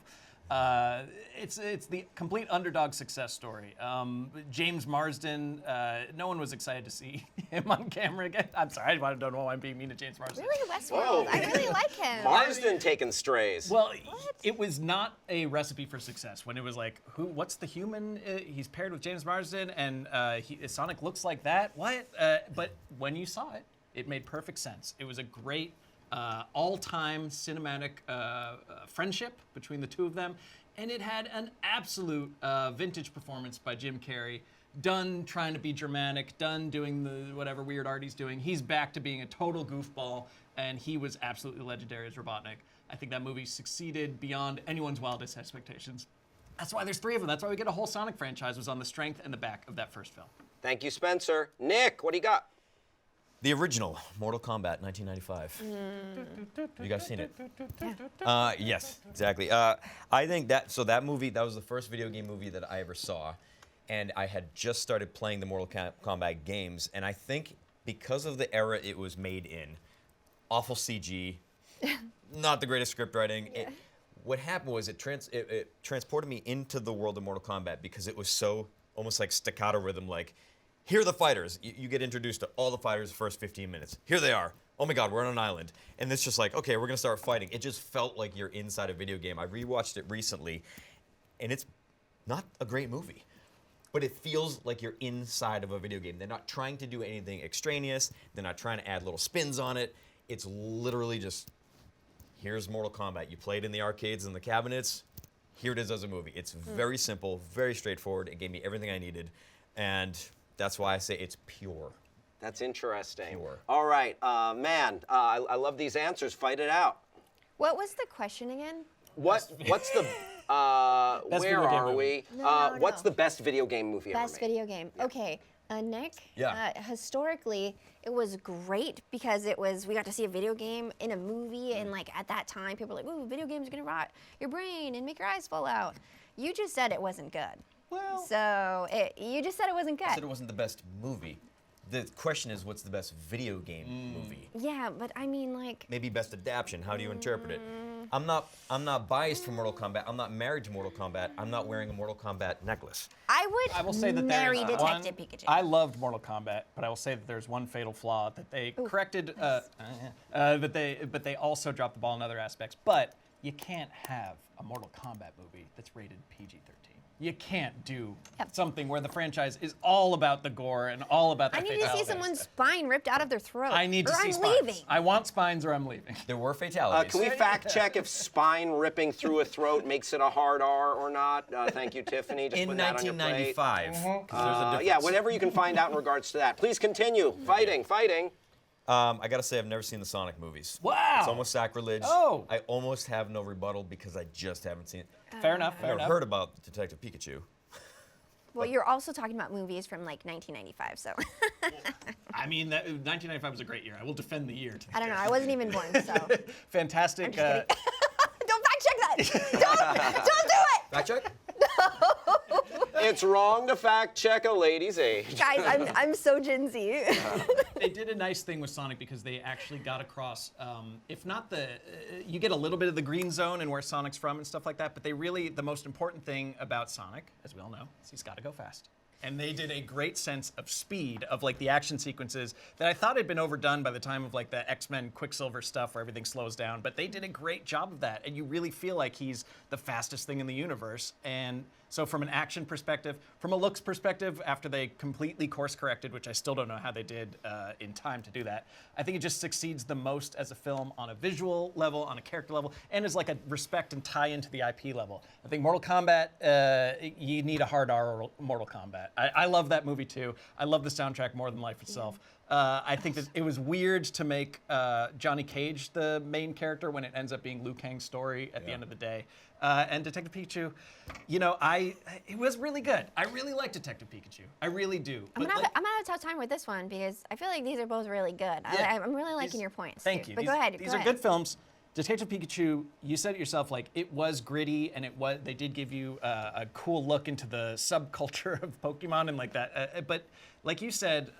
It's the complete underdog success story. James Marsden, no one was excited to see him on camera again. I'm sorry, I don't know why I'm being mean to James Marsden. Really, Westworld. Whoa. I really like him. Marsden taking strays. Well, it was not a recipe for success when it was like, what's the human? He's paired with James Marsden, and Sonic looks like that. What? But when you saw it, it made perfect sense. It was a great all-time cinematic friendship between the two of them, and it had an absolute vintage performance by Jim Carrey. Done trying to be dramatic, done doing the whatever weird art he's doing. He's back to being a total goofball, and he was absolutely legendary as Robotnik. I think that movie succeeded beyond anyone's wildest expectations. That's why there's 3 of them. That's why we get a whole Sonic franchise, was on the strength and the back of that first film. Thank you, Spencer. Nick, what do you got? The original Mortal Kombat, 1995. You guys seen it? Yes, exactly. I think that movie, that was the first video game movie that I ever saw, and I had just started playing the Mortal Kombat games, and I think because of the era it was made in, awful CG, not the greatest script writing. Yeah. What happened was it transported me into the world of Mortal Kombat because it was so almost like staccato rhythm, like, here are the fighters. You get introduced to all the fighters the first 15 minutes. Here they are. Oh my God, we're on an island. And it's just like, okay, we're gonna start fighting. It just felt like you're inside a video game. I rewatched it recently, and it's not a great movie, but it feels like you're inside of a video game. They're not trying to do anything extraneous. They're not trying to add little spins on it. It's literally just, here's Mortal Kombat. You played in the arcades and the cabinets. Here it is as a movie. It's very simple, very straightforward. It gave me everything I needed, and that's why I say it's pure. That's interesting. Pure. All right, man, I love these answers. Fight it out. What was the question again? What's the, Best where video game are we? movie. No. What's the best video game movie Best ever made? video game. Okay, Nick. Yeah. Historically, it was great because we got to see a video game in a movie, and like at that time, people were like, "Ooh, video games are gonna rot your brain and make your eyes fall out." You just said it wasn't good. Well, So you just said it wasn't good. I said it wasn't the best movie. The question is, what's the best video game movie? Yeah, but I mean, like, Maybe best adaptation. How do you interpret it? I'm not biased for Mortal Kombat. I'm not married to Mortal Kombat. I'm not wearing a Mortal Kombat necklace. I would I will say that marry there's Detective one, Pikachu. I loved Mortal Kombat, but I will say that there's one fatal flaw that they corrected. But they also dropped the ball in other aspects. But you can't have a Mortal Kombat movie that's rated PG-13. You can't do something where the franchise is all about the gore and all about the I need to see fatalities. someone's spine ripped out of their throat. I need to or see I'm spines. leaving. I want spines or I'm leaving. There were fatalities. Can we fact check if spine ripping through a throat makes it a hard R or not? Thank you, Tiffany. Just in putting that on your plate. 1995. 'Cause there's a difference. Yeah, whatever you can find out in regards to that. Please continue. Fighting. I gotta say, I've never seen the Sonic movies. Wow. It's almost sacrilege. Oh. I almost have no rebuttal because I just haven't seen it. Fair enough. I've Fair never enough. heard about Detective Pikachu. Well, you're also talking about movies from like 1995, so. I mean, 1995 was a great year. I will defend the year. I don't know. I wasn't even born, so. Fantastic. Don't fact check that. Don't do it. Fact check? It's wrong to fact check a lady's age. Guys, I'm so Gen Z. They did a nice thing with Sonic because they actually got across, if not you get a little bit of the green zone and where Sonic's from and stuff like that, but the most important thing about Sonic, as we all know, is he's got to go fast. And they did a great sense of speed of like the action sequences that I thought had been overdone by the time of like the X-Men Quicksilver stuff where everything slows down, but they did a great job of that, and you really feel like he's the fastest thing in the universe. And so from an action perspective, from a looks perspective, after they completely course corrected, which I still don't know how they did in time to do that, I think it just succeeds the most as a film on a visual level, on a character level, and as like a respect and tie into the IP level. I think Mortal Kombat, you need a hard R Mortal Kombat. I love that movie too. I love the soundtrack more than life itself. I think that it was weird to make Johnny Cage the main character when it ends up being Liu Kang's story at the end of the day. And Detective Pikachu, it was really good. I really like Detective Pikachu. I really do. I'm gonna have a tough time with this one because I feel like these are both really good. Yeah. I'm really liking your points. Thank too. you. But go ahead. These are good films. Detective Pikachu, you said it yourself, like it was gritty, and they did give you a cool look into the subculture of Pokemon and like that. But like you said,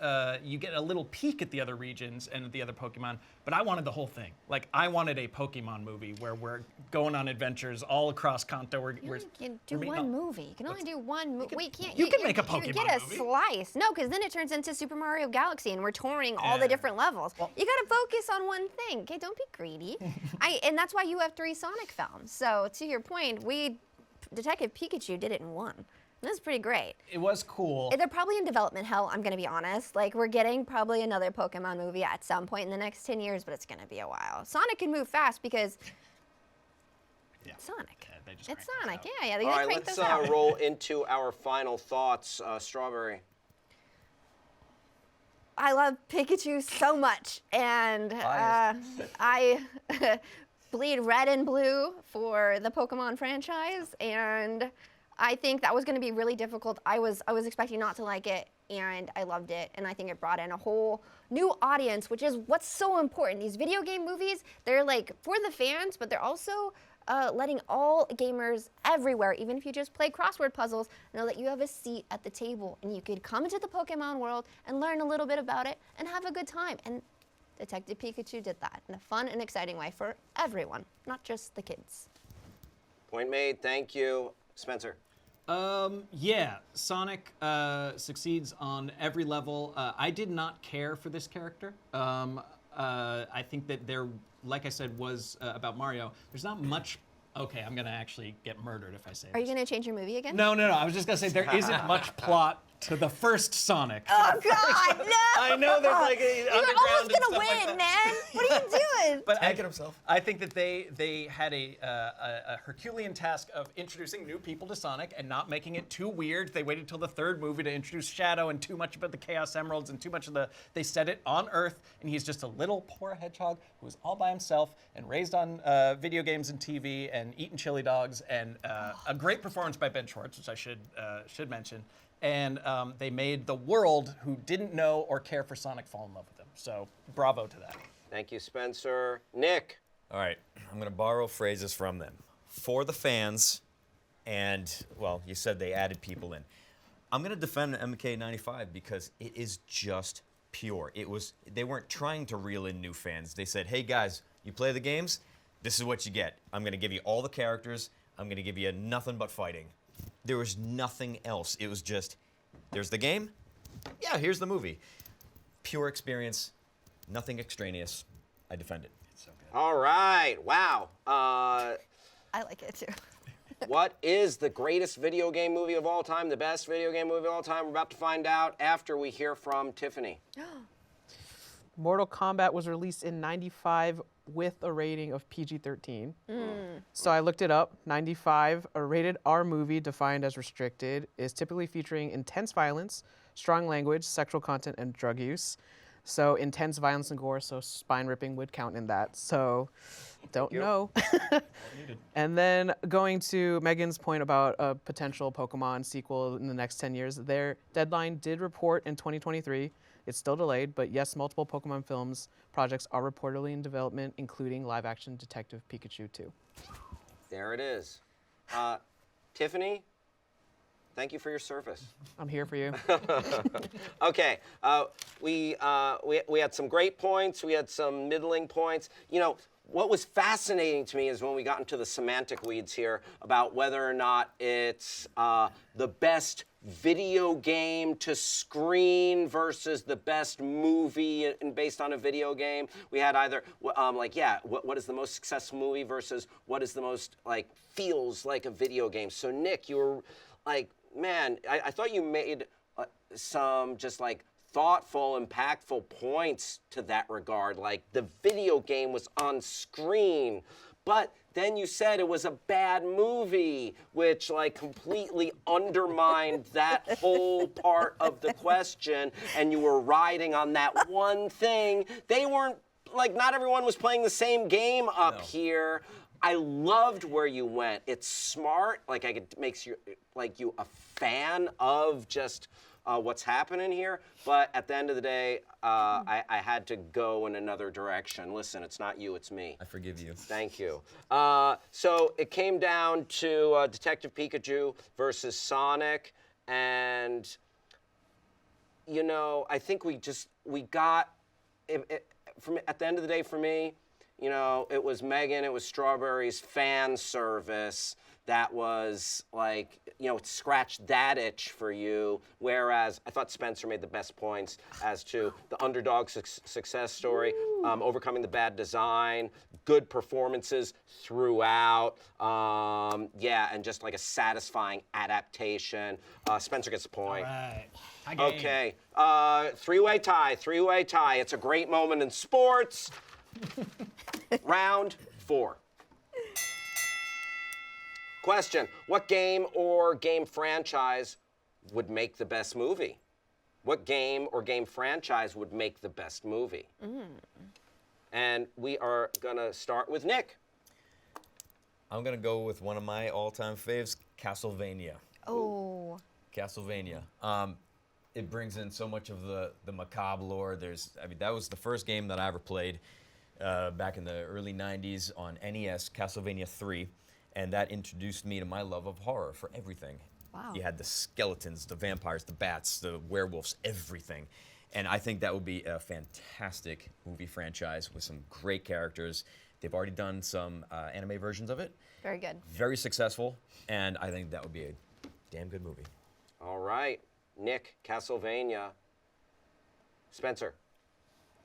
you get a little peek at the other regions and the other Pokemon. But I wanted the whole thing. Like I wanted a Pokemon movie where we're going on adventures all across Kanto. You can do one movie. You can only do one movie. Wait, can't you can make a Pokemon You get a movie. slice. No, because then it turns into Super Mario Galaxy, and we're touring all the different levels. You got to focus on one thing. Okay, don't be greedy. And that's why you have 3 Sonic films. So to your point, Detective Pikachu did it in one. That's pretty great. It was cool. They're probably in development hell, I'm going to be honest. Like, we're getting probably another Pokemon movie at some point in the next 10 years, but it's going to be a while. Sonic can move fast because Sonic. Yeah, they just It's crank those Sonic. out. Yeah, they All right, crank let's those out. roll into our final thoughts. Strawberry. I love Pikachu so much, and I bleed red and blue for the Pokemon franchise, and I think that was going to be really difficult. I was expecting not to like it, and I loved it, and I think it brought in a whole new audience, which is what's so important. These video game movies, they're like for the fans, but they're also letting all gamers everywhere, even if you just play crossword puzzles, know that you have a seat at the table, and you could come into the Pokemon world and learn a little bit about it and have a good time. And Detective Pikachu did that in a fun and exciting way for everyone, not just the kids. Point made. Thank you. Spencer. Yeah, Sonic succeeds on every level. I did not care for this character. I think that like I said, was about Mario. There's not much. Okay, I'm gonna actually get murdered if I say Are you this. going to change your movie again? No. I was just gonna say there isn't much plot to the first Sonic. Oh, God, no! I know there's like a You're underground almost and going to stuff like win, that. man! What are you doing? But Tanking himself. I think that they had a Herculean task of introducing new people to Sonic and not making it too weird. They waited till the 3rd movie to introduce Shadow and too much about the Chaos Emeralds and too much of they set it on Earth, and he's just a little poor hedgehog who was all by himself and raised on video games and TV and eating chili dogs, and a great performance by Ben Schwartz, which I should mention. And they made the world who didn't know or care for Sonic fall in love with him. So bravo to that. Thank you, Spencer. Nick. All right, I'm going to borrow phrases from them. For the fans, and, well, you said they added people in. I'm going to defend MK95 because it is just pure. They weren't trying to reel in new fans. They said, hey, guys, you play the games? This is what you get. I'm going to give you all the characters. I'm going to give you nothing but fighting. There was nothing else. It was just, there's the game. Yeah, here's the movie. Pure experience, nothing extraneous. I defend it. It's so good. All right. Wow. I like it, too. What is the greatest video game movie of all time? The best video game movie of all time? We're about to find out after we hear from Tiffany. Mortal Kombat was released in '95 with a rating of PG-13. So I looked it up. 95, a rated R movie defined as restricted, is typically featuring intense violence, strong language, sexual content, and drug use. So intense violence and gore, so spine ripping would count in that. So don't know. And then going to Megan's point about a potential Pokemon sequel in the next 10 years, their deadline did report in 2023. It's still delayed, but yes, multiple Pokemon films projects are reportedly in development, including live-action Detective Pikachu 2. There it is. Tiffany, thank you for your service. I'm here for you. Okay, we had some great points. We had some middling points. You know, what was fascinating to me is when we got into the semantic weeds here about whether or not it's the best video game to screen versus the best movie based on a video game. We had either what is the most successful movie versus what is the most feels like a video game. So Nick, you were man, I thought you made some just thoughtful, impactful points to that regard. The video game was on screen, but then you said it was a bad movie, which completely undermined that whole part of the question, and you were riding on that one thing. They weren't, not everyone was playing the same game up here. I loved where you went. It's smart, it makes you, you a fan of just what's happening here, but at the end of the day, I had to go in another direction. Listen, it's not you, it's me. I forgive you. Thank you. So it came down to Detective Pikachu versus Sonic, and I think we got at the end of the day for me, it was Meghan, it was Strawberry's fan service that was it scratched that itch for you, whereas I thought Spencer made the best points as to the underdog success story, overcoming the bad design, good performances throughout, and just a satisfying adaptation. Spencer gets a point. All right. Okay, three-way tie. It's a great moment in sports. Round 4. Question, what game or game franchise would make the best movie? What game or game franchise would make the best movie? And we are gonna start with Nick. I'm gonna go with one of my all-time faves, Castlevania. Oh. Castlevania. It brings in so much of the macabre lore. That was the first game that I ever played back in the early 90s on NES, Castlevania 3. And that introduced me to my love of horror for everything. Wow. You had the skeletons, the vampires, the bats, the werewolves, everything. And I think that would be a fantastic movie franchise with some great characters. They've already done some anime versions of it. Very good. Very successful, and I think that would be a damn good movie. All right, Nick, Castlevania. Spencer.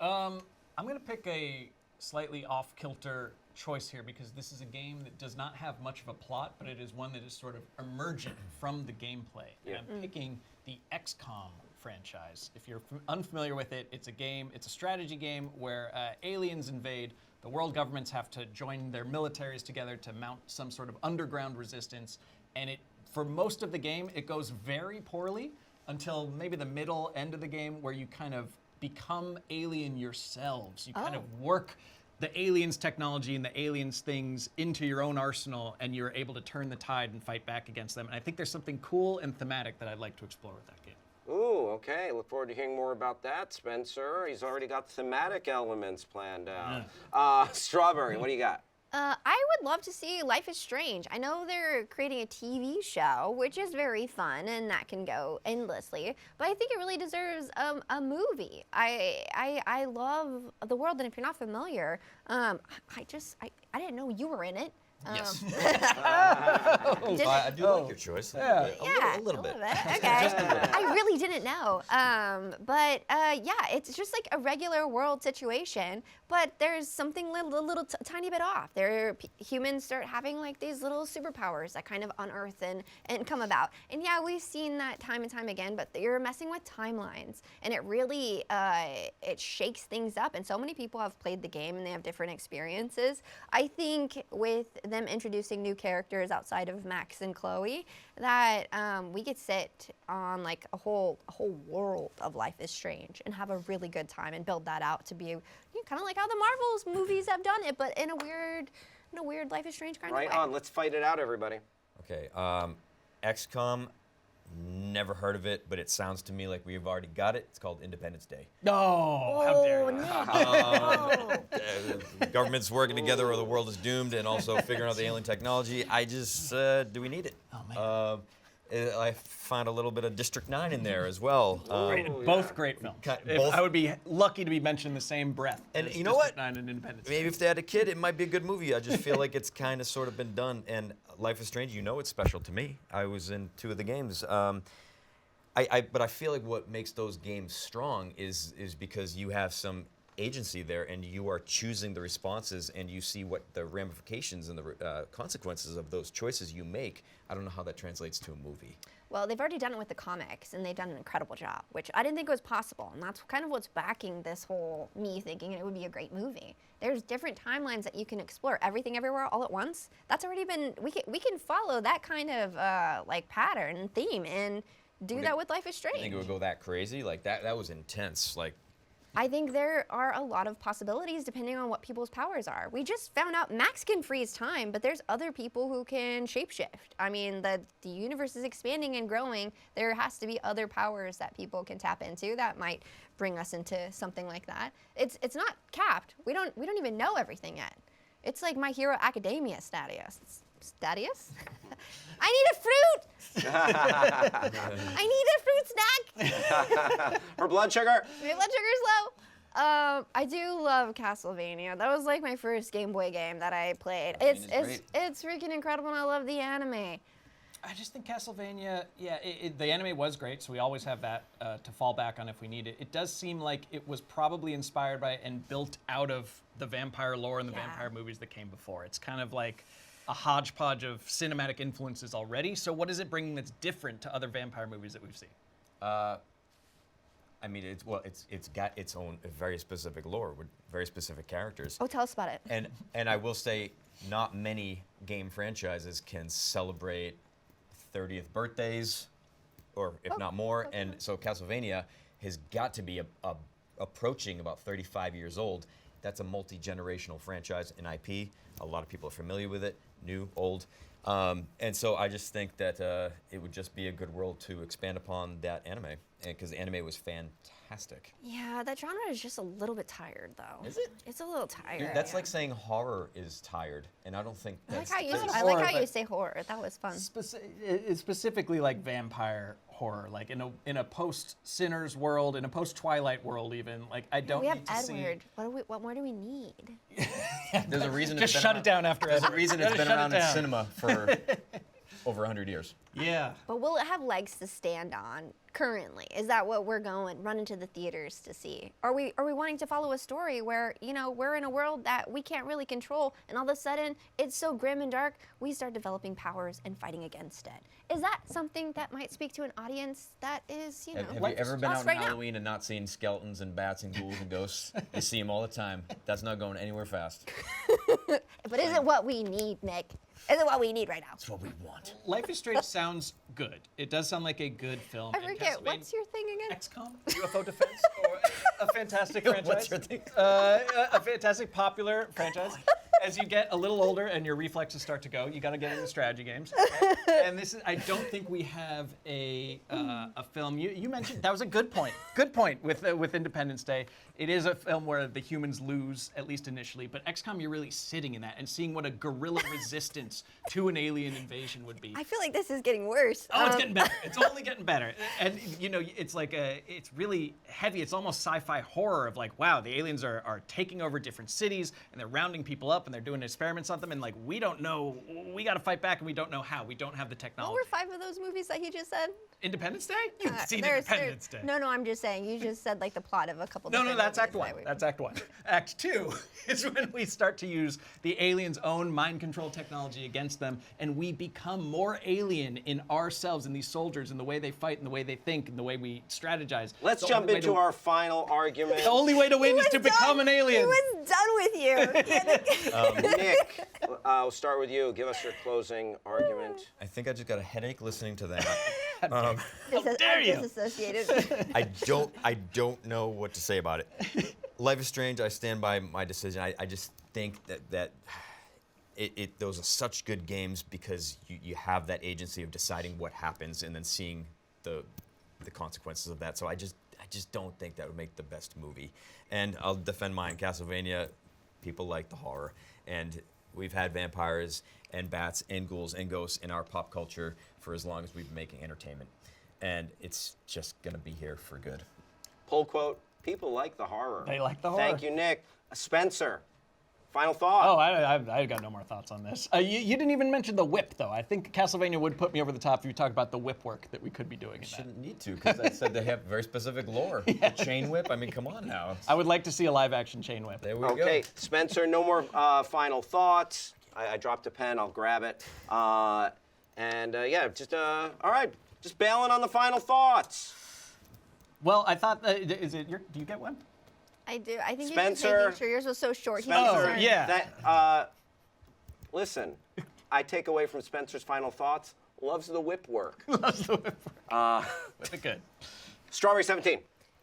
I'm gonna pick a slightly off-kilter choice here because this is a game that does not have much of a plot, but it is one that is sort of emergent from the gameplay. Yeah. And I'm picking the XCOM franchise. If you're unfamiliar with it, it's a strategy game where aliens invade. The world governments have to join their militaries together to mount some sort of underground resistance. And for most of the game, it goes very poorly until maybe the middle end of the game where you kind of become alien yourselves. You kind of work the aliens' technology and the aliens' things into your own arsenal, and you're able to turn the tide and fight back against them. And I think there's something cool and thematic that I'd like to explore with that game. Ooh, okay. Look forward to hearing more about that, Spencer. He's already got thematic elements planned out. Strawberry, what do you got? I would love to see Life is Strange. I know they're creating a TV show, which is very fun, and that can go endlessly. But I think it really deserves a movie. I love the world, and if you're not familiar, I didn't know you were in it. Yes. I do like your choice. A little bit. Okay. I really didn't know. But it's just like a regular world situation, but there's something a tiny bit off. Humans start having these little superpowers that kind of unearth and come about. And yeah, we've seen that time and time again, but you're messing with timelines, and it really it shakes things up. And so many people have played the game and they have different experiences. I think with them introducing new characters outside of Max and Chloe, that we could sit on like a whole world of Life is Strange and have a really good time and build that out to be kind of like how the Marvels movies have done it, but in a weird Life is Strange kind of way. Right on. Let's fight it out, everybody. Okay, XCOM, never heard of it, but it sounds to me like we've already got it. It's called Independence Day. No, how dare you. Nick, Government's working together or the world is doomed, and also figuring out the alien technology. I just, do we need it? Oh, man. I found a little bit of District 9 in there as well. Both great films. Both- I would be lucky to be mentioned in the same breath. And as you know District what? 9 and Independence Maybe Day. if they had a kid, it might be a good movie. I just feel like it's kind of sort of been done. And Life is Strange, it's special to me. I was in 2 of the games. But I feel like what makes those games strong is because you have some agency there, and you are choosing the responses, and you see what the ramifications and the consequences of those choices you make. I don't know how that translates to a movie. Well, they've already done it with the comics, and they've done an incredible job, which I didn't think was possible. And that's kind of what's backing this whole me thinking it would be a great movie. There's different timelines that you can explore. Everything Everywhere All at Once. That's already been. We can follow that kind of like pattern and theme and do that with Life is Strange. I think it would go that crazy. Like that was intense. Like, I think there are a lot of possibilities depending on what people's powers are. We just found out Max can freeze time, but there's other people who can shapeshift. I mean, the universe is expanding and growing. There has to be other powers that people can tap into that might bring us into something like that. It's not capped. We don't even know everything yet. It's like My Hero Academia status. Status? I need a fruit! I need a fruit snack! Her blood sugar? My blood sugar's low. I do love Castlevania. That was like my first Game Boy game that I played. It's freaking incredible, and I love the anime. I just think Castlevania, the anime was great, so we always have that to fall back on if we need it. It does seem like it was probably inspired by and built out of the vampire lore and the vampire movies that came before. It's kind of like a hodgepodge of cinematic influences already. So what is it bringing that's different to other vampire movies that we've seen? I mean, it's got its own very specific lore with very specific characters. Oh, tell us about it. And I will say, not many game franchises can celebrate 30th birthdays, or if not more. And so Castlevania has got to be approaching about 35 years old. That's a multi-generational franchise in IP. A lot of people are familiar with it, new, old. And so I just think that it would just be a good world to expand upon that anime, because the anime was fantastic. Yeah, that genre is just a little bit tired, though. Is it? It's a little tired. That's like saying horror is tired, and I don't think I like that's... how you say horror. That was fun. It's specifically like vampire horror, like in a post-Sinners world, in a post-Twilight world even. Like, I don't We have need to see... Edward. What more do we need? There's a reason Just it's been shut around, it down after There's a Edward. reason it's Just been shut it around in down. cinema for over 100 years. Yeah. But will it have legs to stand on currently? Is that what we're running to the theaters to see? Are we wanting to follow a story where, we're in a world that we can't really control, and all of a sudden it's so grim and dark, we start developing powers and fighting against it? Is that something that might speak to an audience that is, Have you ever been out on right now? Halloween and not seen skeletons and bats and ghouls and ghosts? You see them all the time. That's not going anywhere fast. But is it what we need, Nick? Is it what we need right now? That's what we want. Life is Strange sounds good. It does sound like a good film. I and forget, Castlevania- what's your thing again? XCOM, UFO Defense, or a fantastic franchise. What's your thing? A fantastic popular franchise. As you get a little older and your reflexes start to go, you got to get into strategy games. And this is, I don't think we have a film. You mentioned that was a good point. Good point with Independence Day. It is a film where the humans lose, at least initially. But XCOM, you're really sitting in that and seeing what a guerrilla resistance to an alien invasion would be. I feel like this is getting worse. Oh, it's getting better. It's only getting better. And, it's like it's really heavy. It's almost sci-fi horror of like, wow, the aliens are taking over different cities and they're rounding people up and they're doing experiments on them. And like, we don't know, we got to fight back and we don't know how. We don't have the What technology. were 5 of those movies that he just said? Independence Day? You've seen There's- Independence Day. No, I'm just saying. You just said like the plot of a couple. No, different that's Act movies 1. that we- That's Act 1. Act 2 is when we start to use the aliens' own mind control technology against them, and we become more alien in ourselves, in these soldiers, in the way they fight, in the way they think, in the way we strategize. Let's The jump only way into to- our final argument. The only way to win is to become an alien. He was done with you. Nick, I'll start with you. Give us your closing argument. I think I just got a headache listening to that. dare you. Disassociated. I don't know what to say about it. Life is Strange. I stand by my decision. I just think that those are such good games because you have that agency of deciding what happens and then seeing the consequences of that. So I just don't think that would make the best movie. And I'll defend mine. Castlevania, people like the horror, and we've had vampires and bats and ghouls and ghosts in our pop culture for as long as we've been making entertainment. And it's just going to be here for good. Pull quote, people like the horror. They like the horror. Thank you, Nick. Spencer, final thought. Oh, I got no more thoughts on this. You didn't even mention the whip, though. I think Castlevania would put me over the top if you talk about the whip work that we could be doing in that. Shouldn't need to, because I said they have very specific lore. The chain whip, I mean, come on now. I would like to see a live-action chain whip. There we Okay, go. Spencer, no more final thoughts. I dropped a pen, I'll grab it. All right, just bailing on the final thoughts. Well, I thought, do you get one? I do. I think Spencer. you're just making sure yours was so short. He's Spencer, concerned. yeah. Listen, I take away from Spencer's final thoughts, loves the whip work. Loves the whip work. Whip it good. Strawberry 17.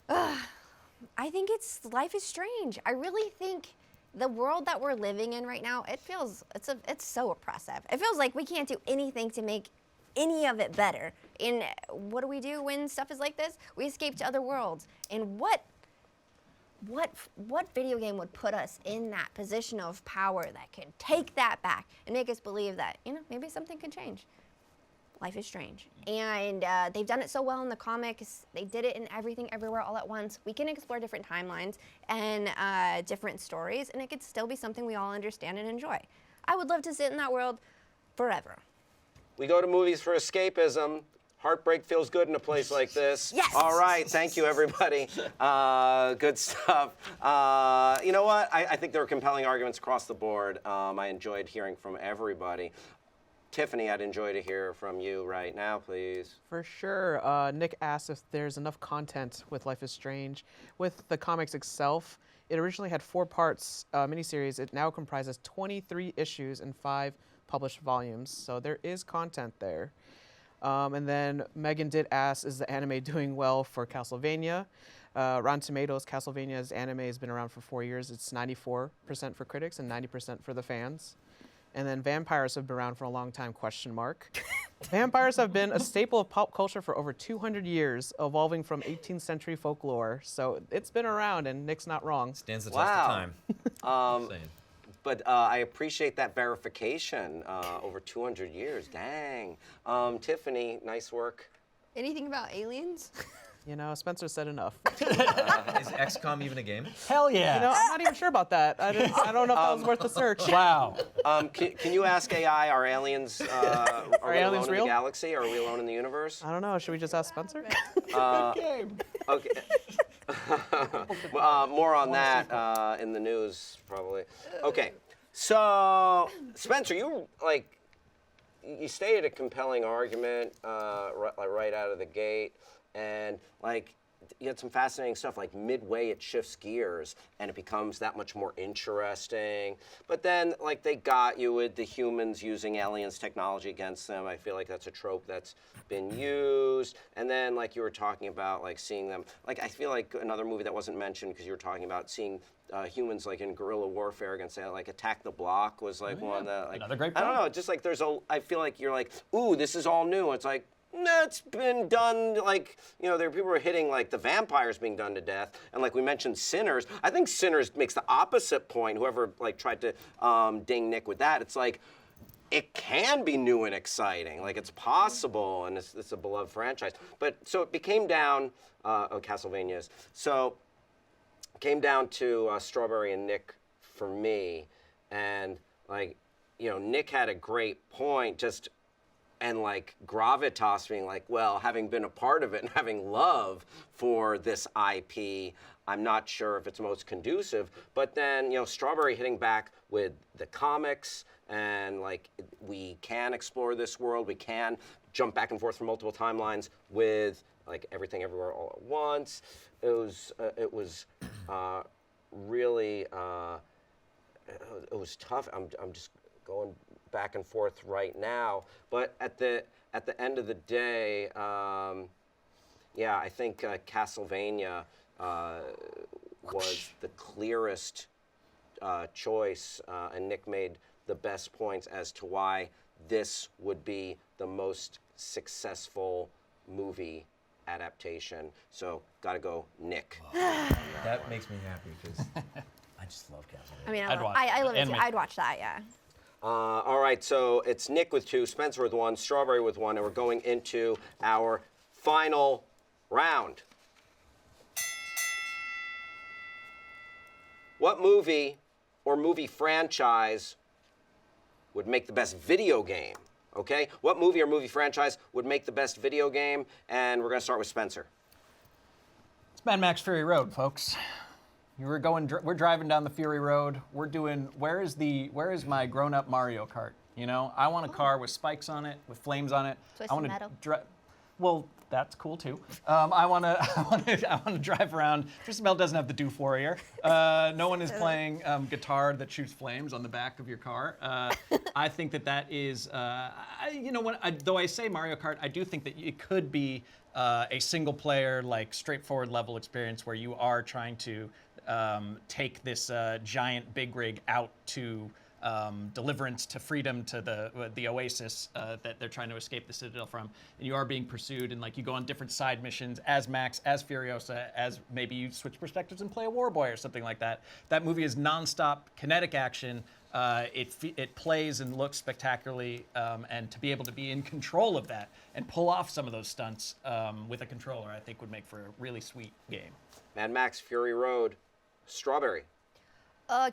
I think life is strange. I really think the world that we're living in right now, it's so oppressive. It feels like we can't do anything to make any of it better. And what do we do when stuff is like this? We escape to other worlds. And what video game would put us in that position of power that could take that back and make us believe that, maybe something could change? Life is Strange. And they've done it so well in the comics. They did it in Everything Everywhere All at Once. We can explore different timelines and different stories, and it could still be something we all understand and enjoy. I would love to sit in that world forever. We go to movies for escapism. Heartbreak feels good in a place like this. Yes. All right, thank you, everybody. Good stuff. You know what? I think there were compelling arguments across the board. I enjoyed hearing from everybody. Tiffany, I'd enjoy to hear from you right now, please. For sure. Nick asked if there's enough content with Life is Strange. With the comics itself, it originally had 4 parts miniseries. It now comprises 23 issues and 5 published volumes. So there is content there. And then Meghan did ask, is the anime doing well for Castlevania? Rotten Tomatoes, Castlevania's anime has been around for 4 years. It's 94% for critics and 90% for the fans. And then vampires have been around for a long time, ? Vampires have been a staple of pop culture for over 200 years, evolving from 18th century folklore. So it's been around, and Nick's not wrong. Stands the Wow. test of time. Saying. But I appreciate that verification. Over 200 years, dang. Tiffany, nice work. Anything about aliens? Spencer said enough. Is XCOM even a game? Hell yeah. I'm not even sure about that. I don't know if that was worth the search. Wow. Can you ask AI, are aliens, are we aliens alone in real? the galaxy? Are we alone in the universe? I don't know. Should we just ask Spencer? Good game. Okay. More on that in the news, probably. Okay. So, Spencer, you stated a compelling argument right out of the gate, and you had some fascinating stuff. Like midway, it shifts gears, and it becomes that much more interesting. But then, they got you with the humans using aliens' technology against them. I feel like that's a trope that's been used. And then, you were talking about, seeing them. I feel like another movie that wasn't mentioned because you were talking about seeing humans in guerrilla warfare against, Attack the Block was one that. Another great I don't film. know. Just I feel like you're ooh, this is all new. It's no, it's been done, there are people who are hitting, the vampires being done to death. And we mentioned Sinners. I think Sinners makes the opposite point. Whoever, tried to ding Nick with that, it's it can be new and exciting. It's possible, and it's a beloved franchise. But, so it became down, Castlevania's. So, it came down to Strawberry and Nick for me. And, Nick had a great point, just and like gravitas being like, well, having been a part of it and having love for this IP, I'm not sure if it's most conducive. But then, you know, Strawberry hitting back with the comics, and like we can explore this world, we can jump back and forth from multiple timelines with like Everything Everywhere All at Once. It was really it was tough. I'm just going back and forth right now, but at the end of the day, yeah, I think Castlevania was the clearest choice, and Nick made the best points as to why this would be the most successful movie adaptation. So, gotta go, Nick. That makes me happy because I just love Castlevania. I mean, I'd watch I it. love it And too. me. I'd watch that, yeah. All right, so it's Nick with 2, Spencer with 1, Strawberry with 1, and we're going into our final round. What movie or movie franchise would make the best video game? Okay, what movie or movie franchise would make the best video game? And we're gonna start with Spencer. It's Mad Max Fury Road, folks. We're driving down the Fury Road. We're doing, where is my grown-up Mario Kart? You know, I want a car with spikes on it, with flames on it. Twisted metal. Well, that's cool too. I want to drive around. Twisted Metal doesn't have the Doof Warrior. No one is playing guitar that shoots flames on the back of your car. I think that is, though I say Mario Kart, I do think that it could be a single-player, like straightforward level experience where you are trying to take this giant big rig out to deliverance, to freedom, to the oasis that they're trying to escape the Citadel from, and you are being pursued, and like you go on different side missions as Max, as Furiosa, as maybe you switch perspectives and play a war boy or something like that. That movie is nonstop kinetic action. It plays and looks spectacularly, and to be able to be in control of that and pull off some of those stunts with a controller, I think would make for a really sweet game. Mad Max Fury Road, Strawberry.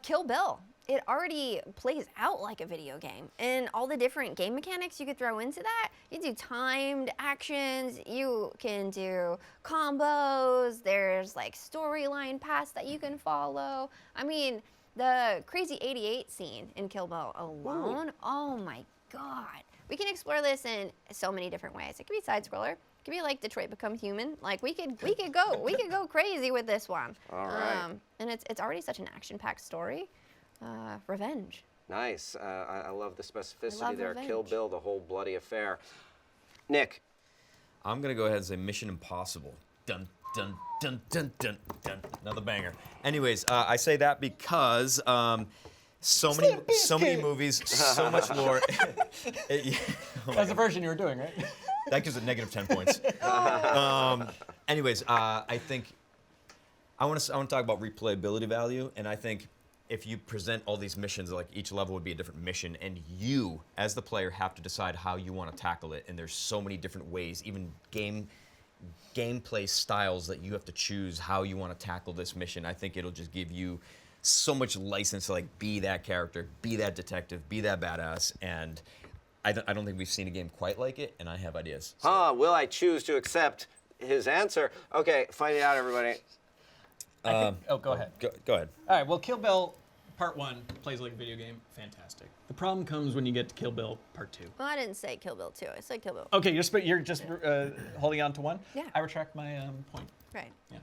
Kill Bill. It already plays out like a video game, and all the different game mechanics you could throw into that. You do timed actions, you can do combos, there's like storyline paths that you can follow. I mean, the crazy 88 scene in Kill Bill alone, oh my God. We can explore this in so many different ways. It could be side scroller. It could be like Detroit Become Human. Like we could go crazy with this one. All right. And it's already such an action-packed story. Revenge. Nice. I love the specificity love there. revenge. Kill Bill, the whole bloody affair. Nick. I'm gonna go ahead and say Mission Impossible. Dun dun dun dun dun dun. Another banger. Anyways, I say that because so many movies, so much lore. That's the version you were doing, right? That gives it negative 10 points. Anyways, I think I want to talk about replayability value, and I think if you present all these missions, like each level would be a different mission, and you, as the player, have to decide how you want to tackle it. And there's so many different ways, even gameplay styles that you have to choose how you want to tackle this mission. I think it'll just give you so much license to like be that character, be that detective, be that badass, and I don't think we've seen a game quite like it, and I have ideas. So. Will I choose to accept his answer? Okay, find it out, everybody. Go ahead. Go ahead. All right, well, Kill Bill Part 1 plays like a video game. Fantastic. The problem comes when you get to Kill Bill Part 2. Well, I didn't say Kill Bill 2. I said Kill Bill. Okay, you're just holding on to one? Yeah. I retract my point. Right. Yeah.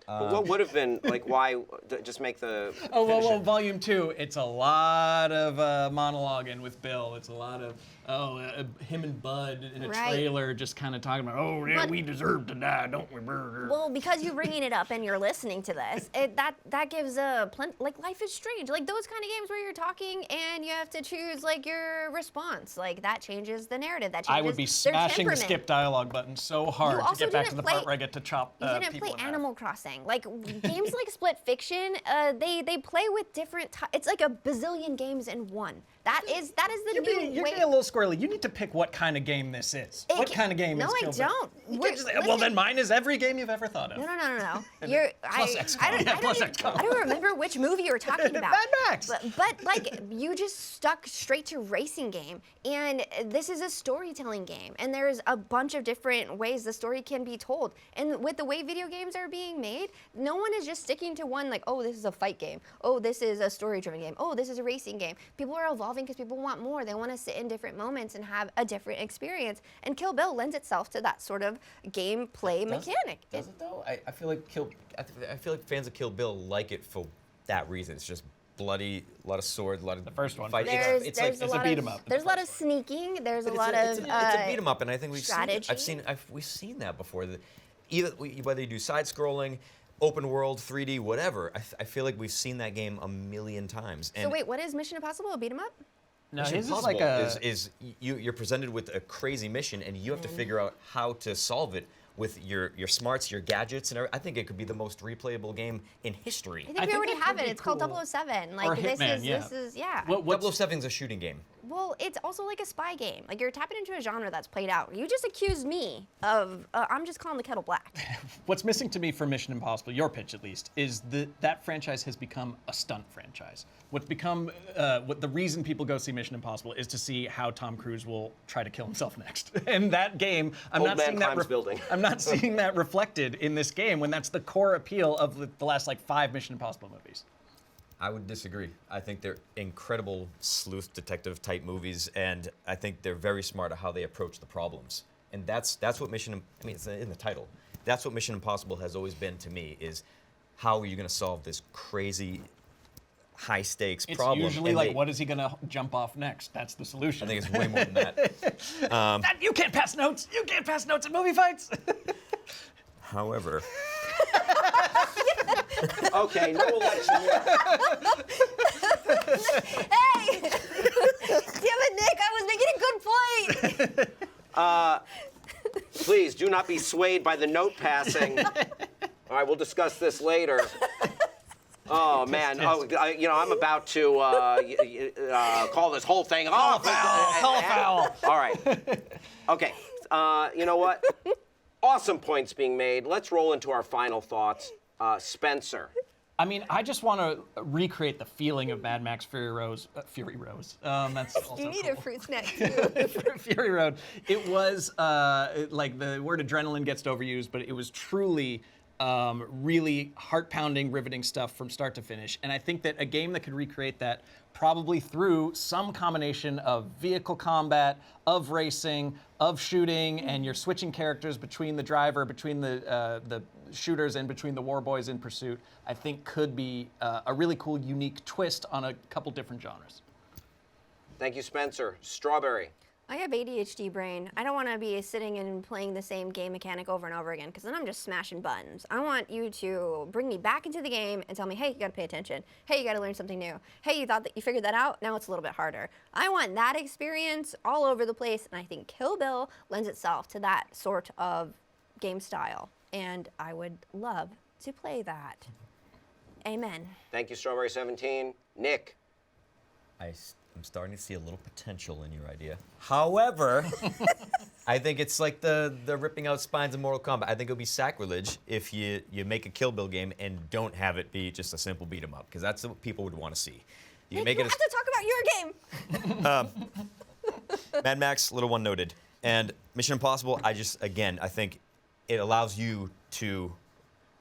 But what would have been, like, why, just make the... Oh, finish well, it. Volume 2, it's a lot of monologuing with Bill. It's a lot of, him and Bud in a Right. trailer just kind of talking about, oh, yeah, But- we deserve to die, don't we, Burger? Well, because you're bringing it up and you're listening to this, that gives like Life is Strange, like those kind of games where you're talking and you have to choose like your response, like that changes the narrative. That changes I would be their smashing the temperament. skip dialogue button so hard to also get back to didn't the part play- where I get to chop You didn't people play in half. Animal Crossing. thing. Like games like Split Fiction, they play with different. It's like a bazillion games in one. That is the You're new being way. a little squirrely. You need to pick what kind of game this is. What kind of game no, is I Kill Bill? don't. You We're- can't just say, well, listen. then mine is every game you've ever thought of. No. Plus XCOM. Yeah, plus XCOM. I don't remember which movie you were talking about. Mad Max. But like you just stuck straight to racing game, and this is a storytelling game, and there's a bunch of different ways the story can be told. And with the way video games are being made, no one is just sticking to one like, oh, this is a fight game. Oh, this is a story-driven game. Oh, this is a racing game. People are evolving because people want more. They want to sit in different moments and have a different experience. And Kill Bill lends itself to that sort of gameplay mechanic. Does it though? I feel like I feel like fans of Kill Bill like it for that reason. It's just bloody, a lot of swords, a lot of The first one. fight. There's It's a like lot beat of 'em up. there's a lot of sneaking. There's a But lot it's of a beat 'em up, and I think we've strategy. we've seen that before. Whether you do side scrolling, open world, 3D, whatever. I feel like we've seen that game a million times. So wait, what is Mission Impossible? A beat 'em up? No, Mission his is Impossible like a. you're presented with a crazy mission, and you have to figure out how to solve it with your smarts, your gadgets, and everything. I think it could be the most replayable game in history. I think I we think already that have could it. be It's called cool. 007. Like Or this Hitman, is yeah. this is yeah. Double 007's a shooting game. Well, it's also like a spy game. Like you're tapping into a genre that's played out. You just accused me of I'm just calling the kettle black. What's missing to me for Mission Impossible, your pitch at least, is that franchise has become a stunt franchise. What's become what the reason people go see Mission Impossible is to see how Tom Cruise will try to kill himself next. And that game, I'm Old not man seeing that. climbs building. I'm not seeing that reflected in this game when that's the core appeal of the last like 5 Mission Impossible movies. I would disagree. I think they're incredible sleuth detective type movies, and I think they're very smart at how they approach the problems. And that's what it's in the title. That's what Mission Impossible has always been to me, is how are you going to solve this crazy high stakes It's problem? usually And like, what is he gonna jump off next? That's the solution. I think it's way more than that. You can't pass notes. You can't pass notes at movie fights. However, Okay, no election yet. Hey! Damn it, Nick! I was making a good point. Please do not be swayed by the note passing. All right, we'll discuss this later. Oh man! I'm about to call this whole thing off. Call a foul. All right. Okay. You know what? Awesome points being made. Let's roll into our final thoughts. Spencer. I mean, I just want to recreate the feeling of Mad Max Fury Road. That's also You need cool. a fruit snack too. Fury Road. It was like the word adrenaline gets overused, but it was truly really heart-pounding, riveting stuff from start to finish. And I think that a game that could recreate that probably through some combination of vehicle combat, of racing, of shooting, and you're switching characters between the driver, between the shooters, and between the war boys in pursuit, I think could be a really cool, unique twist on a couple different genres. Thank you, Spencer. Strawberry. I have ADHD brain. I don't want to be sitting and playing the same game mechanic over and over again because then I'm just smashing buttons. I want you to bring me back into the game and tell me, hey, you got to pay attention. Hey, you got to learn something new. Hey, you thought that you figured that out? Now it's a little bit harder. I want that experience all over the place, and I think Kill Bill lends itself to that sort of game style, and I would love to play that. Amen. Thank you, Strawberry 17. Nick. I'm starting to see a little potential in your idea. However, I think it's like the ripping out spines in Mortal Kombat. I think it would be sacrilege if you make a Kill Bill game and don't have it be just a simple beat 'em up, because that's what people would want to see. You Nick, make you it have to talk about your game. Mad Max, little one noted, and Mission Impossible. I think it allows you to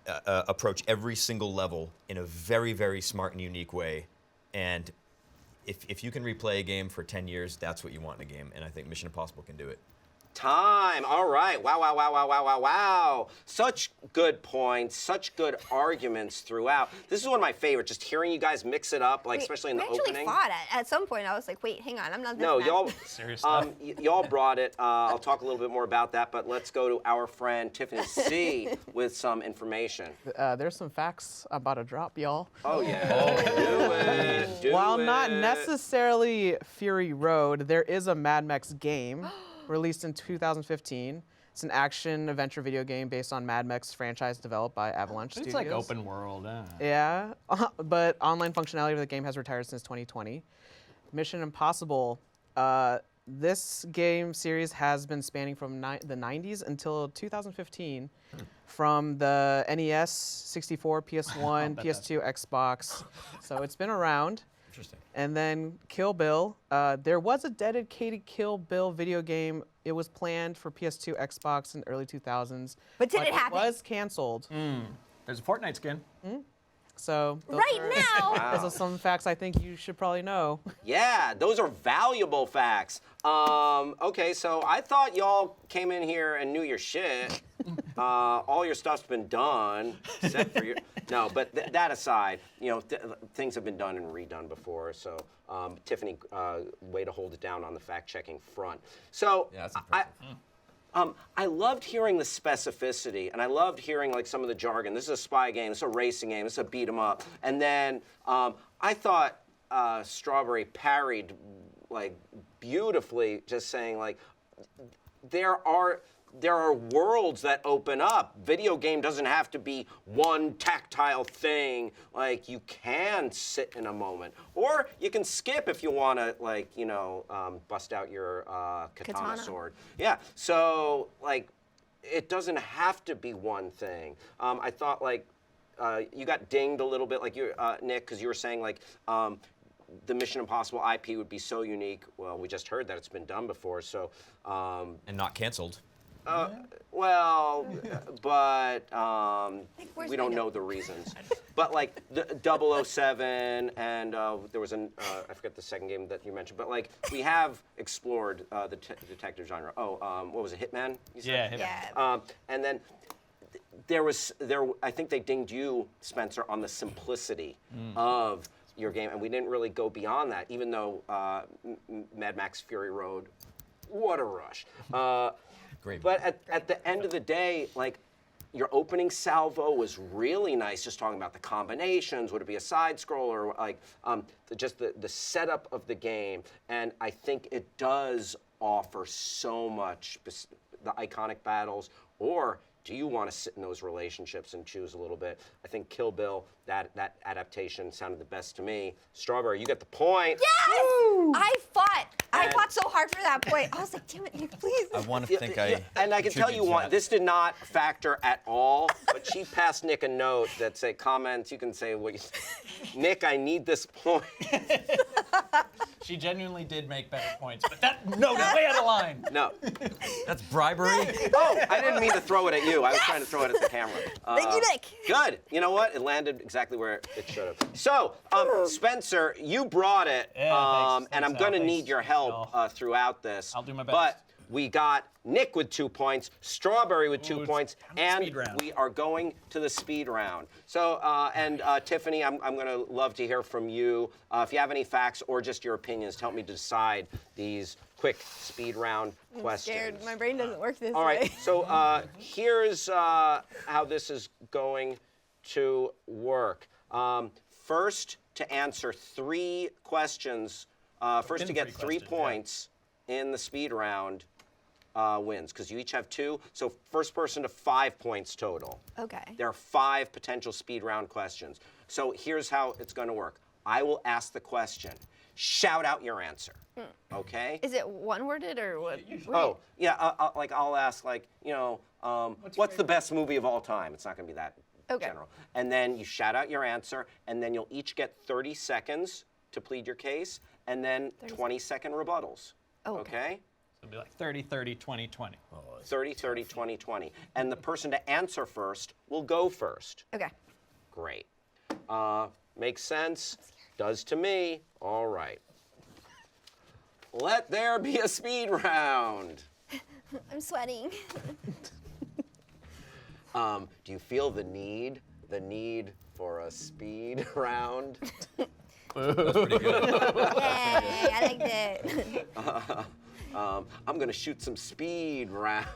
approach every single level in a very, very smart and unique way, and if you can replay a game for 10 years, that's what you want in a game, and I think Mission Impossible can do it. Time. All right. Wow. Such good points, such good arguments throughout. This is one of my favorites, just hearing you guys mix it up, like Wait, especially in the we actually opening. fought at some point. I was like, wait, hang on, I'm not this No, mad. y'all. Seriously. Y'all brought it. I'll talk a little bit more about that, but let's go to our friend Tiffany C with some information. There's some facts about a drop, y'all. Oh yeah. Do it. While not necessarily Fury Road, there is a Mad Max game released in 2015 It's an action adventure video game based on Mad Max franchise developed by Avalanche It's Studios. like open world. Yeah, but online functionality of the game has retired since 2020. Mission Impossible. This game series has been spanning from the 90s until 2015, from the NES, 64, PS1, PS2, Xbox. So it's been around. Interesting. And then Kill Bill. There was a dedicated Kill Bill video game. It was planned for PS2, Xbox in the early 2000s. But did it happen? It was canceled. There's a Fortnite skin. So those Right are- now. Those are some facts I think you should probably know. Yeah, those are valuable facts. Okay, so I thought y'all came in here and knew your shit. All your stuff's been done, except for your. No, but that aside, things have been done and redone before. So, Tiffany, way to hold it down on the fact-checking front. So, Yeah, that's impressive. I loved hearing the specificity, and I loved hearing like some of the jargon. This is a spy game. This is a racing game. This is a beat 'em up. And then I thought Strawberry parried like beautifully, just saying like there are worlds that open up. Video game doesn't have to be one tactile thing. Like you can sit in a moment, or you can skip if you want to, like bust out your katana sword. Yeah. So like, it doesn't have to be one thing. I thought like you got dinged a little bit, like you, Nick, because you were saying like. The Mission Impossible IP would be so unique. Well, we just heard that it's been done before, so. And not canceled. Well, but where's we don't my know the reasons. But like the 007 and there was I forget the second game that you mentioned, but like we have explored the detective genre. What was it, Hitman? You said? Yeah. Yeah. And then I think they dinged you, Spencer, on the simplicity of your game, and we didn't really go beyond that, even though Mad Max Fury Road, what a rush. Great. But at the end of the day, like, your opening salvo was really nice, just talking about the combinations. Would it be a side scroller? Like, just the setup of the game. And I think it does offer so much, the iconic battles, or do you want to sit in those relationships and choose a little bit? I think Kill Bill, that adaptation sounded the best to me. Strawberry, you get the point. Yes! Woo! I fought so hard for that point. I was like, damn it, Nick, please. I want to think I. And I can tell you what, this did not factor at all, but she passed Nick a note that said comments, you can say what you Nick, I need this point. She genuinely did make better points, but that note is way out of line. No. That's bribery. Oh, I didn't mean to throw it at you. I was trying to throw it at the camera. Thank you, Nick. Good. You know what? It landed exactly where it should have. So, Spencer, you brought it, Yeah, thanks, and I'm Al. going to Thanks, need your help throughout this. I'll do my best. But we got Nick with 2 points, Strawberry with 2 points, and speed round. we are going to the speed round. So, Tiffany, I'm going to love to hear from you. If you have any facts or just your opinions to help me decide these quick speed round questions. Scared. My brain doesn't work this All right, way. so here's how this is going to work. First, to answer 3 questions, first to get 3 points in the speed round wins, because you each have 2. So first person to 5 points total. Okay. There are 5 potential speed round questions. So here's how it's going to work. I will ask the question. Shout out your answer. Okay? Is it one-worded or what? Oh, yeah, I'll ask, like, what's the best movie of all time? It's not going to be that general. And then you shout out your answer, and then you'll each get 30 seconds to plead your case, and then 20-second rebuttals. Okay? So it'll be like 30, 30, 20, 20. 30, 30, 20, 20. And the person to answer first will go first. Okay. Great. Makes sense? Does to me. All right. Let there be a speed round. I'm sweating. Do you feel the need for a speed round? That's pretty good. Yay, I liked it. I'm gonna shoot some speed round.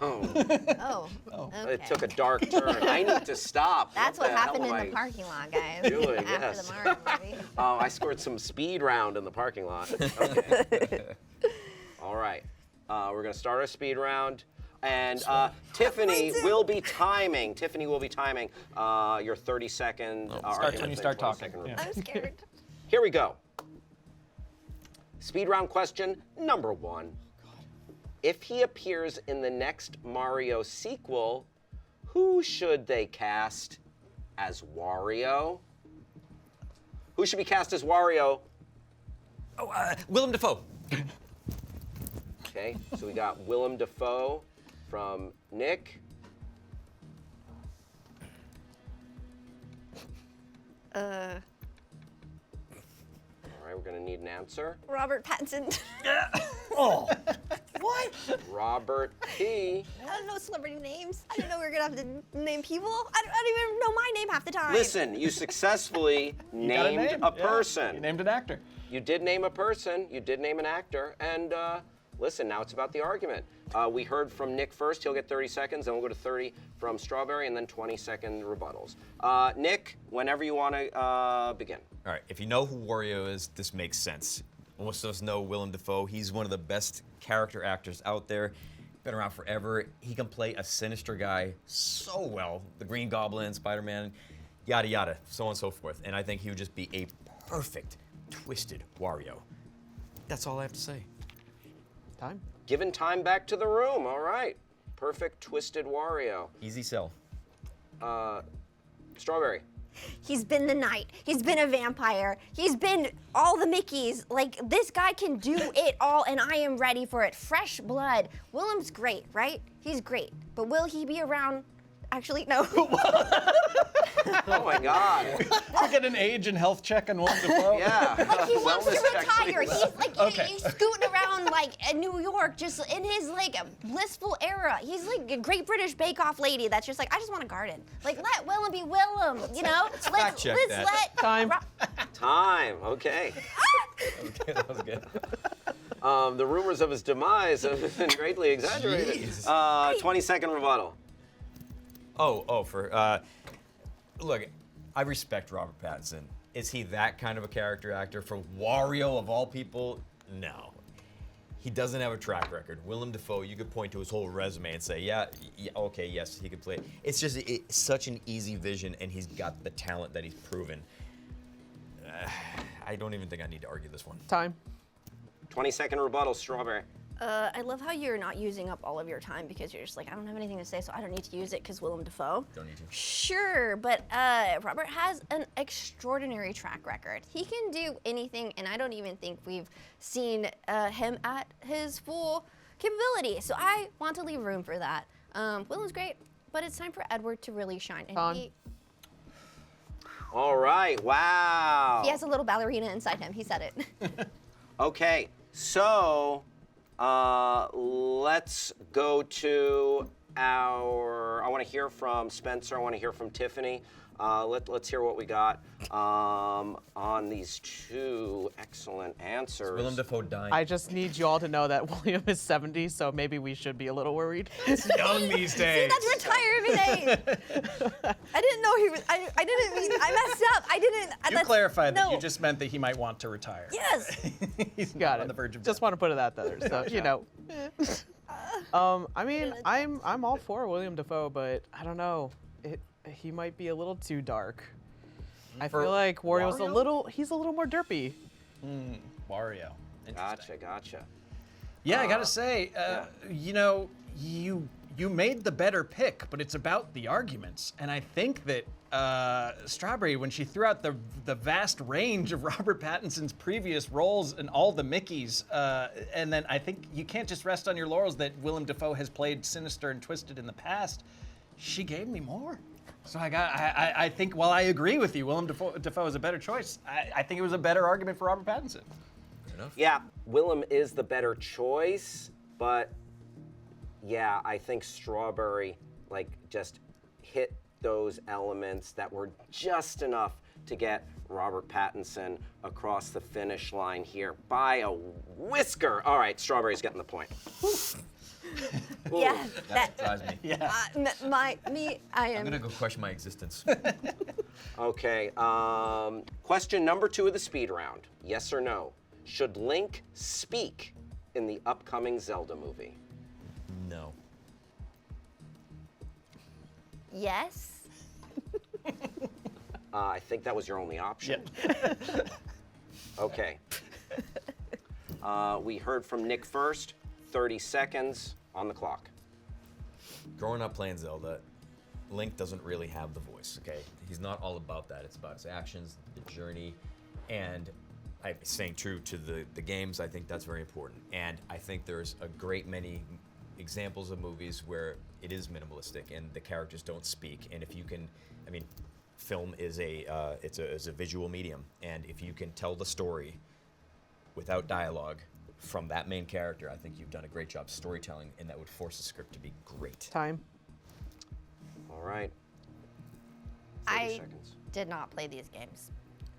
Oh, okay. It took a dark turn. I need to stop. That's what the hell happened am in I the parking lot, guys. doing? After Yes. the Mario movie. I scored some speed round in the parking lot. Okay. All right. We're gonna start our speed round. And Tiffany will be timing. Tiffany will be timing your 30-second argument. When you start talking. I'm scared. Here we go. Speed round question number 1. If he appears in the next Mario sequel, who should they cast as Wario? Who should be cast as Wario? Willem Dafoe. Okay, so we got Willem Dafoe from Nick. Uh, All right, we're gonna need an answer. Robert Pattinson. Oh, what? Robert P. I don't know celebrity names. I didn't know we were gonna have to name people. I don't even know my name half the time. Listen, you successfully You got named name. a Yeah, person. You named an actor. You did name a person, you did name an actor, and listen, now it's about the argument. We heard from Nick first, he'll get 30 seconds, then we'll go to 30 from Strawberry, and then 20-second rebuttals. Nick, whenever you want to begin. All right, if you know who Wario is, this makes sense. Most of us know Willem Dafoe. He's one of the best character actors out there. Been around forever. He can play a sinister guy so well. The Green Goblin, Spider-Man, yada yada, so on and so forth. And I think he would just be a perfect, twisted Wario. That's all I have to say. Time. Giving time back to the room, all right. Perfect, twisted Wario. Easy sell. Strawberry. He's been the knight. He's been a vampire. He's been all the Mickeys. Like, this guy can do it all, and I am ready for it. Fresh blood. Willem's great, right? He's great. But will he be around? Actually, no. Oh my God. I get an age and health check on Willem Dafoe. Yeah. Like, he wants to Wellness check, retire. please. He's like, Okay. he's scooting around like in New York, just in his like blissful era. He's like a Great British Bake Off lady that's just like, I just want a garden. Like, let Willem be Willem, you know? fact check that. let Time. Time, okay. Okay, that was good. The rumors of his demise have been greatly exaggerated. Jeez. 20-second rebuttal. Look, I respect Robert Pattinson. Is he that kind of a character actor? For Wario, of all people, no. He doesn't have a track record. Willem Dafoe, you could point to his whole resume and say, yeah, okay, yes, he could play it. It's just such an easy vision, and he's got the talent that he's proven. I don't even think I need to argue this one. Time. 20-second rebuttal, Strawberry. I love how you're not using up all of your time because you're just like, I don't have anything to say, so I don't need to use it because Willem Dafoe. Don't need to. Sure, but Robert has an extraordinary track record. He can do anything, and I don't even think we've seen him at his full capability. So I want to leave room for that. Willem's great, but it's time for Edward to really shine. And Time. All right, wow. He has a little ballerina inside him. He said it. Okay, so let's go to I want to hear from Spencer. I want to hear from Tiffany. Let's hear what we got on these two excellent answers. Willem Dafoe dying. I just need you all to know that William is 70, so maybe we should be a little worried. He's young these days. See, that's retirement age. I didn't know he was. I didn't mean. I messed up. I didn't. You that's- clarified that no. you just meant that he might want to retire. Yes. He's Got on it. the verge of Just death. want to put it out there. So you know. I mean, I'm all for William Dafoe, but I don't know. He might be a little too dark. I For feel like Wario's Wario? he's a little more derpy. Wario. Interesting. Gotcha. Yeah, I gotta say, you know, you made the better pick, but it's about the arguments, and I think that Strawberry, when she threw out the vast range of Robert Pattinson's previous roles and all the Mickeys, and then I think you can't just rest on your laurels that Willem Dafoe has played sinister and twisted in the past. She gave me more. So I think while I agree with you, Willem Dafoe is a better choice. I think it was a better argument for Robert Pattinson. Yeah, Willem is the better choice, but yeah, I think Strawberry just hit those elements that were just enough to get Robert Pattinson across the finish line here by a whisker. All right, Strawberry's getting the point. Yeah. That surprised me. Yeah. I I'm am. gonna go question my existence. Okay, question number 2 of the speed round. Yes or no? Should Link speak in the upcoming Zelda movie? No. Yes. I think that was your only option. Okay. We heard from Nick first. 30 seconds on the clock. Growing up playing Zelda, Link doesn't really have the voice, okay? He's not all about that. It's about his actions, the journey, and staying true to the games. I think that's very important. And I think there's a great many examples of movies where it is minimalistic and the characters don't speak. And if you can, I mean, film is it's a visual medium, and if you can tell the story without dialogue from that main character, I think you've done a great job storytelling, and that would force the script to be great. Time. All right. 30 I seconds. did not play these games.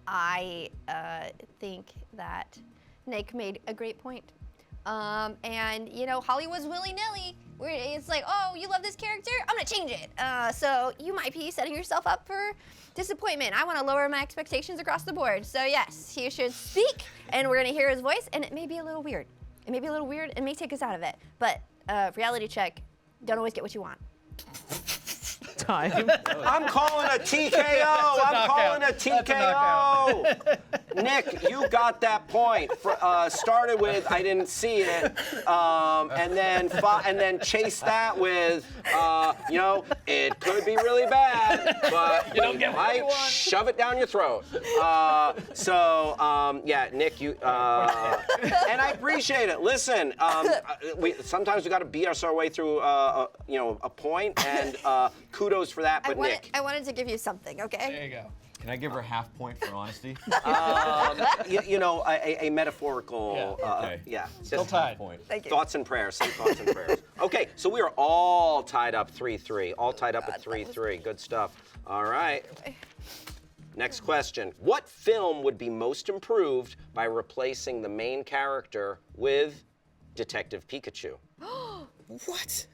I think that Nick made a great point. And, you know, Hollywood's willy-nilly. It's like, oh, you love this character? I'm going to change it. So you might be setting yourself up for disappointment. I want to lower my expectations across the board. So, yes, he should speak, and we're going to hear his voice, and it may be a little weird. It may be a little weird. It may take us out of it. But reality check, don't always get what you want. Time. I'm calling a TKO. I'm calling a TKO. Nick, you got that point. Started with I didn't see it, and then chased that with you know, it could be really bad, but you don't might shove it down your throat. Yeah, Nick, you and I appreciate it. Listen, sometimes we got to BS our way through you know, a point, and kudos for that. But Nick, I wanted to give you something, okay? There you go. Can I give her half point for honesty? you know, a metaphorical, Okay. yeah. Still just tied. Point. Thank you. Thoughts and prayers, some thoughts and prayers. Okay, so we are all tied up 3-3. All tied up at 3-3. Good stuff. All right. Next question. What film would be most improved by replacing the main character with Detective Pikachu? What?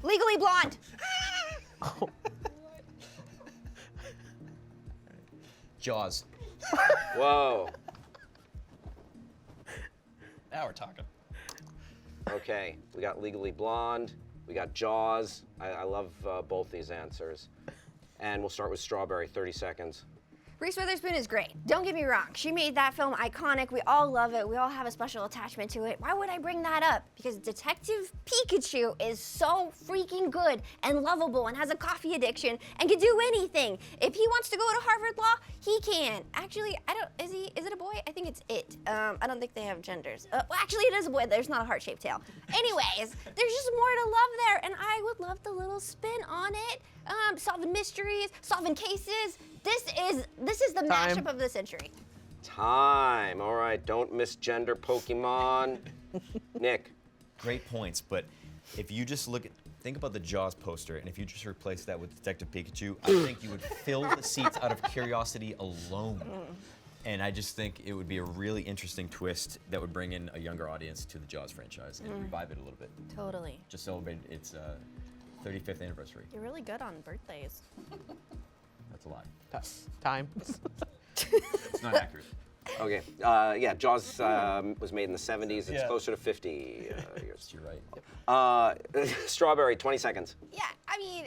Legally Blonde. Jaws. Whoa. Now we're talking. Okay, we got Legally Blonde. We got Jaws. I love both these answers. And we'll start with Strawberry, 30 seconds. Reese Witherspoon is great. Don't get me wrong. She made that film iconic. We all love it. We all have a special attachment to it. Why would I bring that up? Because Detective Pikachu is so freaking good and lovable and has a coffee addiction and can do anything. If he wants to go to Harvard Law, he can. Actually, is it a boy? I think it's it. I don't think they have genders. Well, actually, it is a boy. There's not a heart-shaped tail. Anyways, there's just more to love there, and I would love the little spin on it. Solving mysteries, solving cases. This is the mashup of the century. Time. All right, don't misgender Pokemon. Nick. Great points, but if you just think about the Jaws poster, and if you just replace that with Detective Pikachu, I think you would fill the seats out of curiosity alone. And I just think it would be a really interesting twist that would bring in a younger audience to the Jaws franchise and revive it a little bit. Totally. Just celebrate its 35th anniversary. You're really good on birthdays. That's a lot. Time. It's not accurate. Okay. Yeah, Jaws was made in the 70s. It's Yeah. closer to 50 years. You're right. Strawberry, 20 seconds. Yeah, I mean,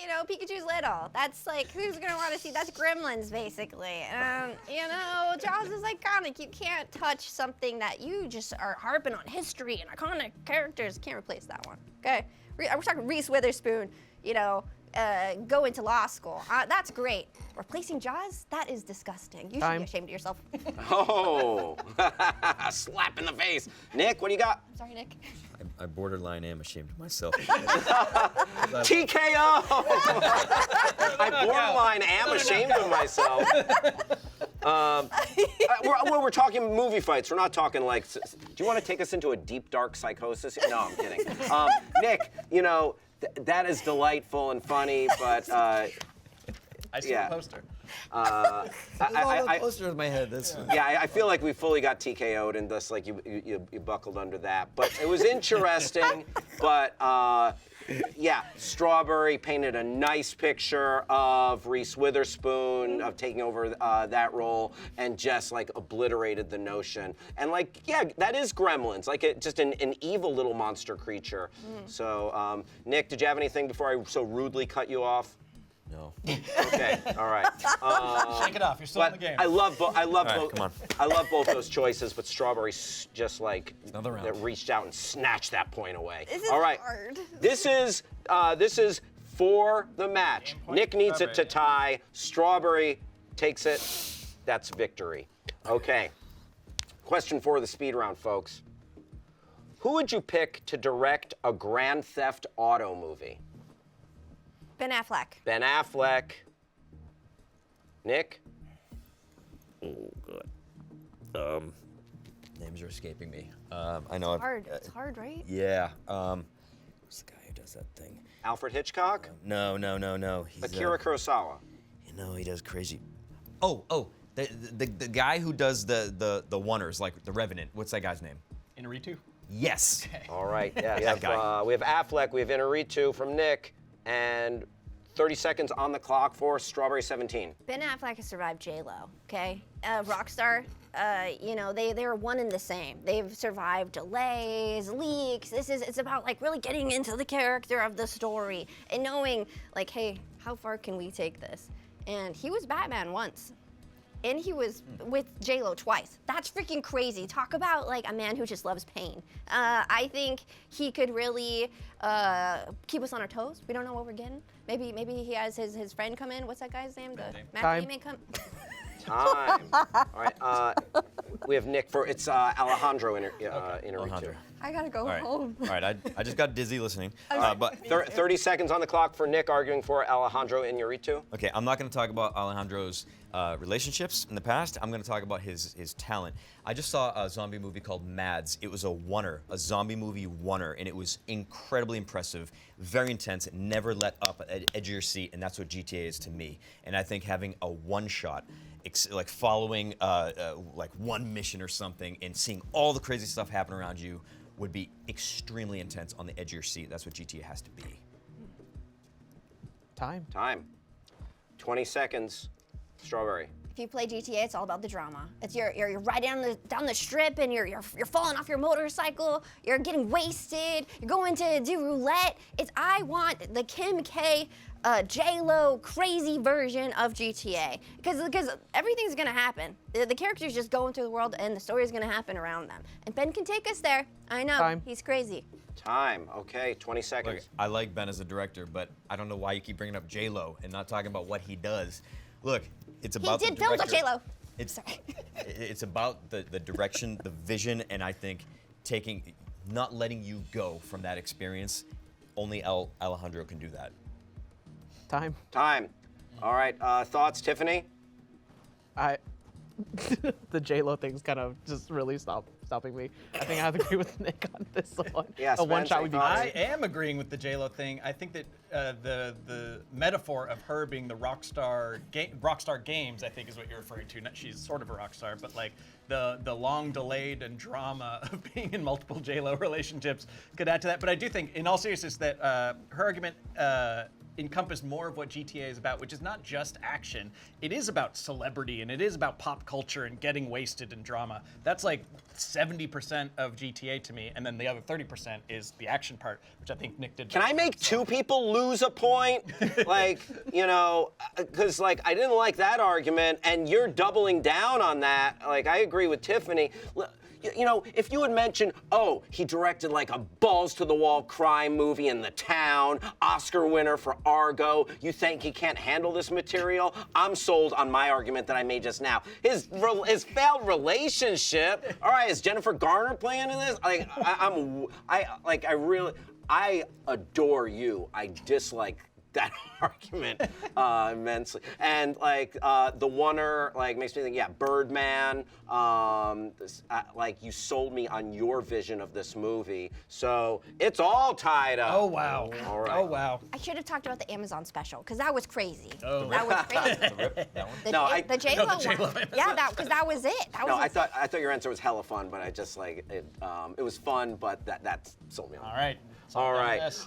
you know, Pikachu's little. That's like, who's gonna want to see? That's Gremlins, basically. You know, Jaws is iconic. You can't touch something that you just are harping on history and iconic characters. Can't replace that one. Okay, we're talking Reese Witherspoon. You know, go into law school. That's great. Replacing Jaws? That is disgusting. You should Time. be ashamed of yourself. Oh, slap in the face. Nick, what do you got? I'm sorry, Nick. I borderline am ashamed of myself. TKO! I borderline am ashamed of myself. We're talking movie fights. We're not talking like, do you want to take us into a deep, dark psychosis? No, I'm kidding. Nick, you know, that is delightful and funny, but I see yeah. the poster. I poster in my head. That's I feel like we fully got TKO'd and thus like you buckled under that. But it was interesting. But yeah, Strawberry painted a nice picture of Reese Witherspoon of taking over that role and just like obliterated the notion. And like, yeah, that is Gremlins, like just an evil little monster creature. So, Nick, did you have anything before I so rudely cut you off? No. Okay, all right. Shake it off. You're still in the game. I love both. come on. I love both those choices, but Strawberry just like Another round. that reached out and snatched that point away. This is all right. hard. This is for the match. Nick needs it to tie. Strawberry takes it. That's victory. Okay. Question for the speed round, folks. Who would you pick to direct a Grand Theft Auto movie? Ben Affleck. Ben Affleck. Nick? Oh, God. Names are escaping me. I know. Hard. It's hard, right? Yeah. Who's the guy who does that thing? Alfred Hitchcock? No. He's, Akira Kurosawa. You know, he does crazy. Oh, the guy who does the oneers, like The Revenant. What's that guy's name? Inarritu? Yes. All right. Yeah. That guy. We have Affleck. We have Inarritu from Nick, and 30 seconds on the clock for Strawberry 17. Ben Affleck has survived J-Lo, okay? Rockstar, you know, they're one and the same. They've survived delays, leaks. It's about like really getting into the character of the story and knowing like, hey, how far can we take this? And he was Batman once. And he was with J-Lo twice. That's freaking crazy. Talk about like a man who just loves pain. I think he could really keep us on our toes. We don't know what we're getting. Maybe he has his friend come in. What's that guy's name? The Matt Time. Damon come. Time. All right. We have Nick for it's Alejandro Inarritu. Alejandro. I gotta go All right. home. All right. I just got dizzy listening. But 30 seconds on the clock for Nick arguing for Alejandro Inarritu. okay, I'm not going to talk about Alejandro's relationships in the past. I'm going to talk about his talent. I just saw a zombie movie called Mads. It was a zombie movie oneer, and it was incredibly impressive, very intense. It never let up at the edge of your seat, and that's what GTA is to me. And I think having a one-shot, like following like one mission or something, and seeing all the crazy stuff happen around you would be extremely intense on the edge of your seat. That's what GTA has to be. Time. 20 seconds. Strawberry. If you play GTA, it's all about the drama. It's you're riding down the strip and you're falling off your motorcycle. You're getting wasted. You're going to do roulette. I want the Kim K, J-Lo crazy version of GTA because everything's gonna happen. The character's just going through the world and the story's gonna happen around them. And Ben can take us there. I know. Time. He's crazy. Time. Okay. 20 seconds. Look, I like Ben as a director, but I don't know why you keep bringing up J-Lo and not talking about what he does. Look, it's He about did the films director. with J-Lo. It's Sorry. it's about the direction, the vision, and I think not letting you go from that experience. Only Alejandro can do that. Time. All right. Thoughts, Tiffany? The J-Lo thing's kind of just really stopping me. I think I have to agree with Nick on this one. Yeah, a one Spence, shot would be any great. I am agreeing with the J-Lo thing. I think that the metaphor of her being the Rockstar Games, I think is what you're referring to. She's sort of a rock star, but like the long delayed and drama of being in multiple J-Lo relationships could add to that. But I do think, in all seriousness, that her argument encompass more of what GTA is about, which is not just action. It is about celebrity and it is about pop culture and getting wasted and drama. That's like 70% of GTA to me, and then the other 30% is the action part, which I think Nick did. Can I make two people lose a point? Like, you know, because like I didn't like that argument, and you're doubling down on that. Like I agree with Tiffany. You know, if you had mentioned, oh, he directed like a balls-to-the-wall crime movie in The Town, Oscar winner for Argo, you think he can't handle this material? I'm sold on my argument that I made just now. His failed relationship. All right, is Jennifer Garner playing in this? Like, I adore you. I dislike that argument immensely. And like the oneer like makes me think, yeah, Birdman. Like you sold me on your vision of this movie. So it's all tied up. Oh wow! All right. Oh wow! I should have talked about the Amazon special because that was crazy. Oh. That was crazy. The J-Lo one. Yeah, because that was it. That was No, I thought your answer was hella fun, but I just like it. It was fun, but that sold me on. All right. All right. Yes.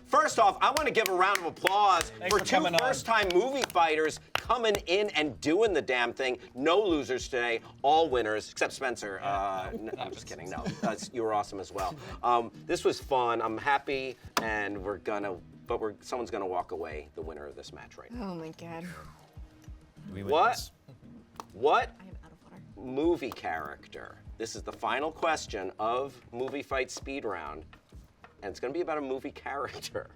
First off, I want to give a round of applause for for two coming on. first-time movie fighters coming in and doing the damn thing. No losers today, all winners, except Spencer. I'm just kidding. No, you were awesome as well. This was fun. I'm happy, and someone's gonna walk away the winner of this match right now. Oh my God. What I am out of water. movie character? This is the final question of Movie Fight Speed Round, and it's gonna be about a movie character.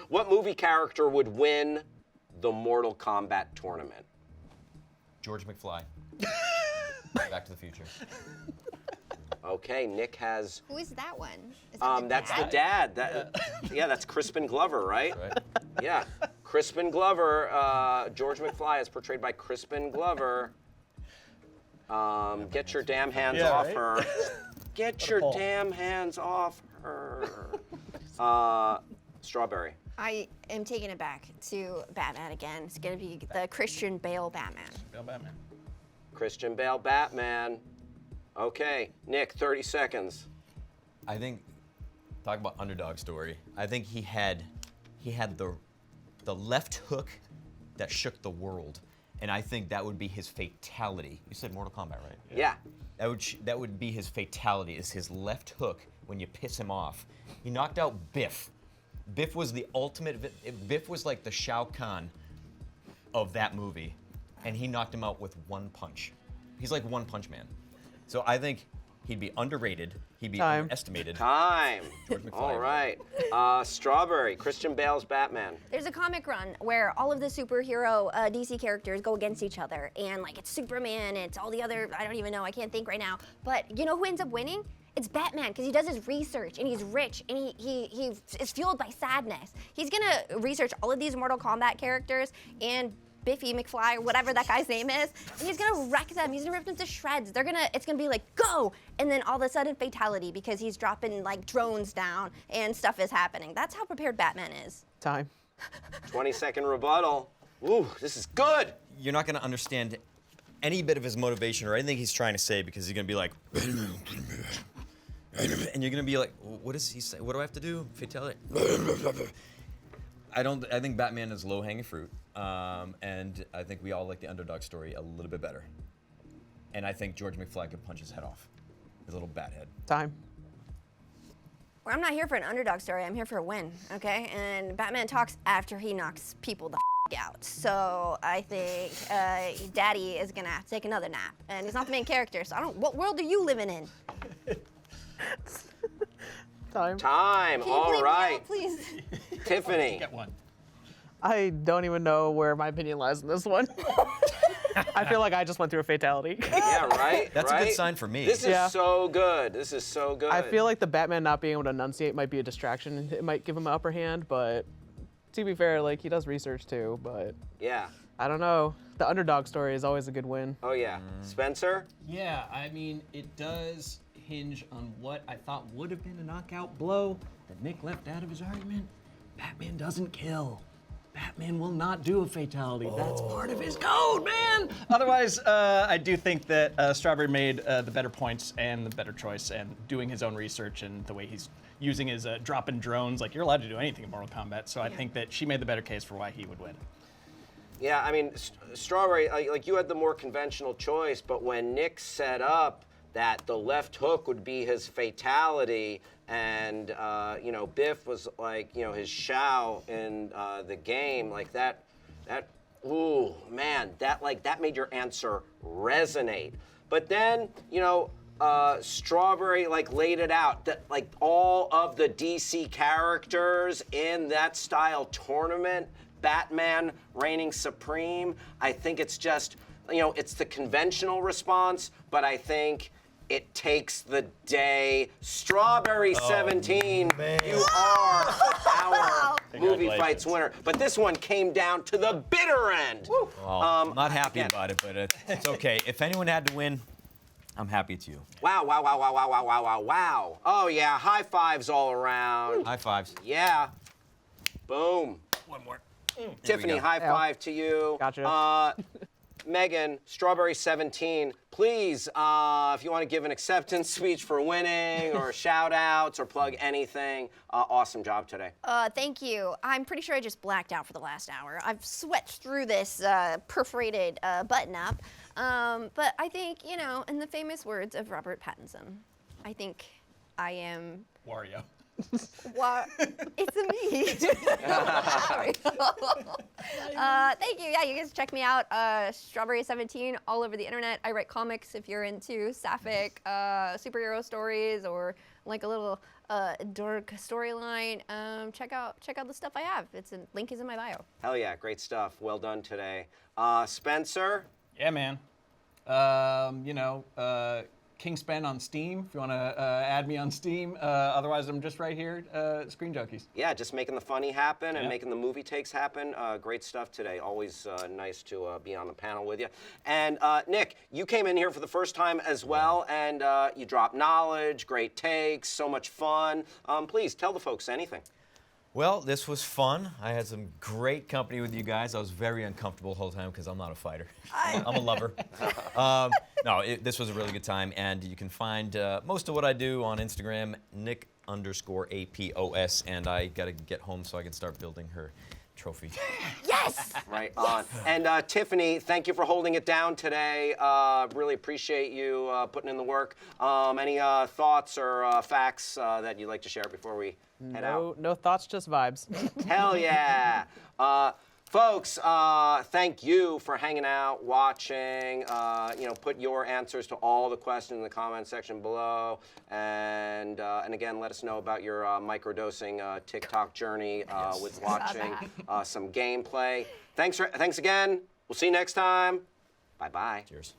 What movie character would win the Mortal Kombat tournament? George McFly. Back to the Future. Okay, Nick has. Who is that one? Is that the That's dad? the dad. Yeah, that's Crispin Glover, right? Right. Yeah, Crispin Glover. George McFly is portrayed by Crispin Glover. Get your damn hands Yeah, off right? her. Get your pull. damn hands off her. Strawberry. I am taking it back to Batman again. It's gonna be the Christian Bale Batman. Bill Batman. Christian Bale, Batman. Okay, Nick, 30 seconds. I think, talk about underdog story. I think he had the left hook that shook the world, and I think that would be his fatality. You said Mortal Kombat, right? Yeah. That would be his fatality. Is his left hook when you piss him off. He knocked out Biff. Biff was the ultimate. Biff was like the Shao Kahn of that movie, and he knocked him out with one punch. He's like One Punch Man. So I think he'd be underrated. He'd be Time. underestimated. Time. George McFly. All right. Strawberry. Christian Bale's Batman. There's a comic run where all of the superhero DC characters go against each other, and like it's Superman, it's all the other, I don't even know, I can't think right now. But you know who ends up winning? It's Batman, because he does his research, and he's rich, and he is fueled by sadness. He's gonna research all of these Mortal Kombat characters and Biffy McFly, whatever that guy's name is, and he's gonna wreck them. He's gonna rip them to shreds. It's gonna be like, go! And then all of a sudden, fatality, because he's dropping like drones down and stuff is happening. That's how prepared Batman is. Time. 20-second rebuttal. Ooh, this is good. You're not going to understand any bit of his motivation or anything he's trying to say because he's going to be like, and you're going to be like, what does he say? What do I have to do? Fatality. I think Batman is low-hanging fruit, and I think we all like the underdog story a little bit better. And I think George McFly could punch his head off, his little bat head. Time. Well, I'm not here for an underdog story. I'm here for a win, okay? And Batman talks after he knocks people the out. So I think Daddy is gonna have to take another nap, and he's not the main character. So what world are you living in? Time. Time. Can you All bleep me right. out, please? Tiffany. Get one. I don't even know where my opinion lies in this one. I feel like I just went through a fatality. Yeah, right? That's a right? good sign for me. This is Yeah. so good. This is so good. I feel like the Batman not being able to enunciate might be a distraction. It might give him an upper hand, but to be fair, like he does research too, but Yeah. I don't know. The underdog story is always a good win. Oh, yeah. Spencer? Yeah, I mean, it does hinge on what I thought would have been a knockout blow that Nick left out of his argument. Batman doesn't kill. Batman will not do a fatality. That's part of his code, man! Otherwise, I do think that Strawberry made the better points and the better choice, and doing his own research and the way he's using his dropping drones. Like, you're allowed to do anything in Mortal Kombat, so I think that she made the better case for why he would win. Yeah, I mean, Strawberry, like you had the more conventional choice, but when Nick set up that the left hook would be his fatality, and Biff was like, his Shao in the game, like that, ooh, man, that made your answer resonate. But then, Strawberry laid it out that all of the DC characters in that style tournament, Batman reigning supreme. I think it's just, it's the conventional response, but I think it takes the day. Strawberry 17, you are our Movie Fights winner. But this one came down to the bitter end. Well, I'm not happy about it, but it's okay. If anyone had to win, I'm happy it's you. Wow. Oh, yeah, high fives all around. High fives. Yeah. Boom. One more. Tiffany, go. high five to you. Gotcha. Meghan, Strawberry 17, please, if you want to give an acceptance speech for winning or shout outs or plug anything, awesome job today. Thank you. I'm pretty sure I just blacked out for the last hour. I've sweat through this perforated button up. But I think, you know, in the famous words of Robert Pattinson, I think I am... Wario. What? It's a me. Thank you. Yeah, you guys check me out. Strawberry 17 all over the internet. I write comics if you're into sapphic superhero stories or like a little dark storyline. Check out the stuff I have. Link is in my bio. Hell yeah, great stuff. Well done today. Spencer? Yeah, man. You know, King Spen on Steam, if you want to add me on Steam. Otherwise, I'm just right here, Screen Junkies. Yeah, just making the funny happen and Yeah. making the movie takes happen. Great stuff today. Always nice to be on the panel with you. And Nick, you came in here for the first time as well, and you dropped knowledge, great takes, so much fun. Please tell the folks anything. Well, this was fun. I had some great company with you guys. I was very uncomfortable the whole time because I'm not a fighter. I'm a lover. This was a really good time, and you can find most of what I do on Instagram, Nick_APOS, and I got to get home so I can start building her trophy. Yes! Right on. And Tiffany, thank you for holding it down today. Really appreciate you putting in the work. Any thoughts or facts that you'd like to share before we head out? No thoughts, just vibes. Hell yeah. Folks, thank you for hanging out, watching. Put your answers to all the questions in the comment section below. And again, let us know about your microdosing TikTok journey with watching some gameplay. Thanks again. We'll see you next time. Bye-bye. Cheers.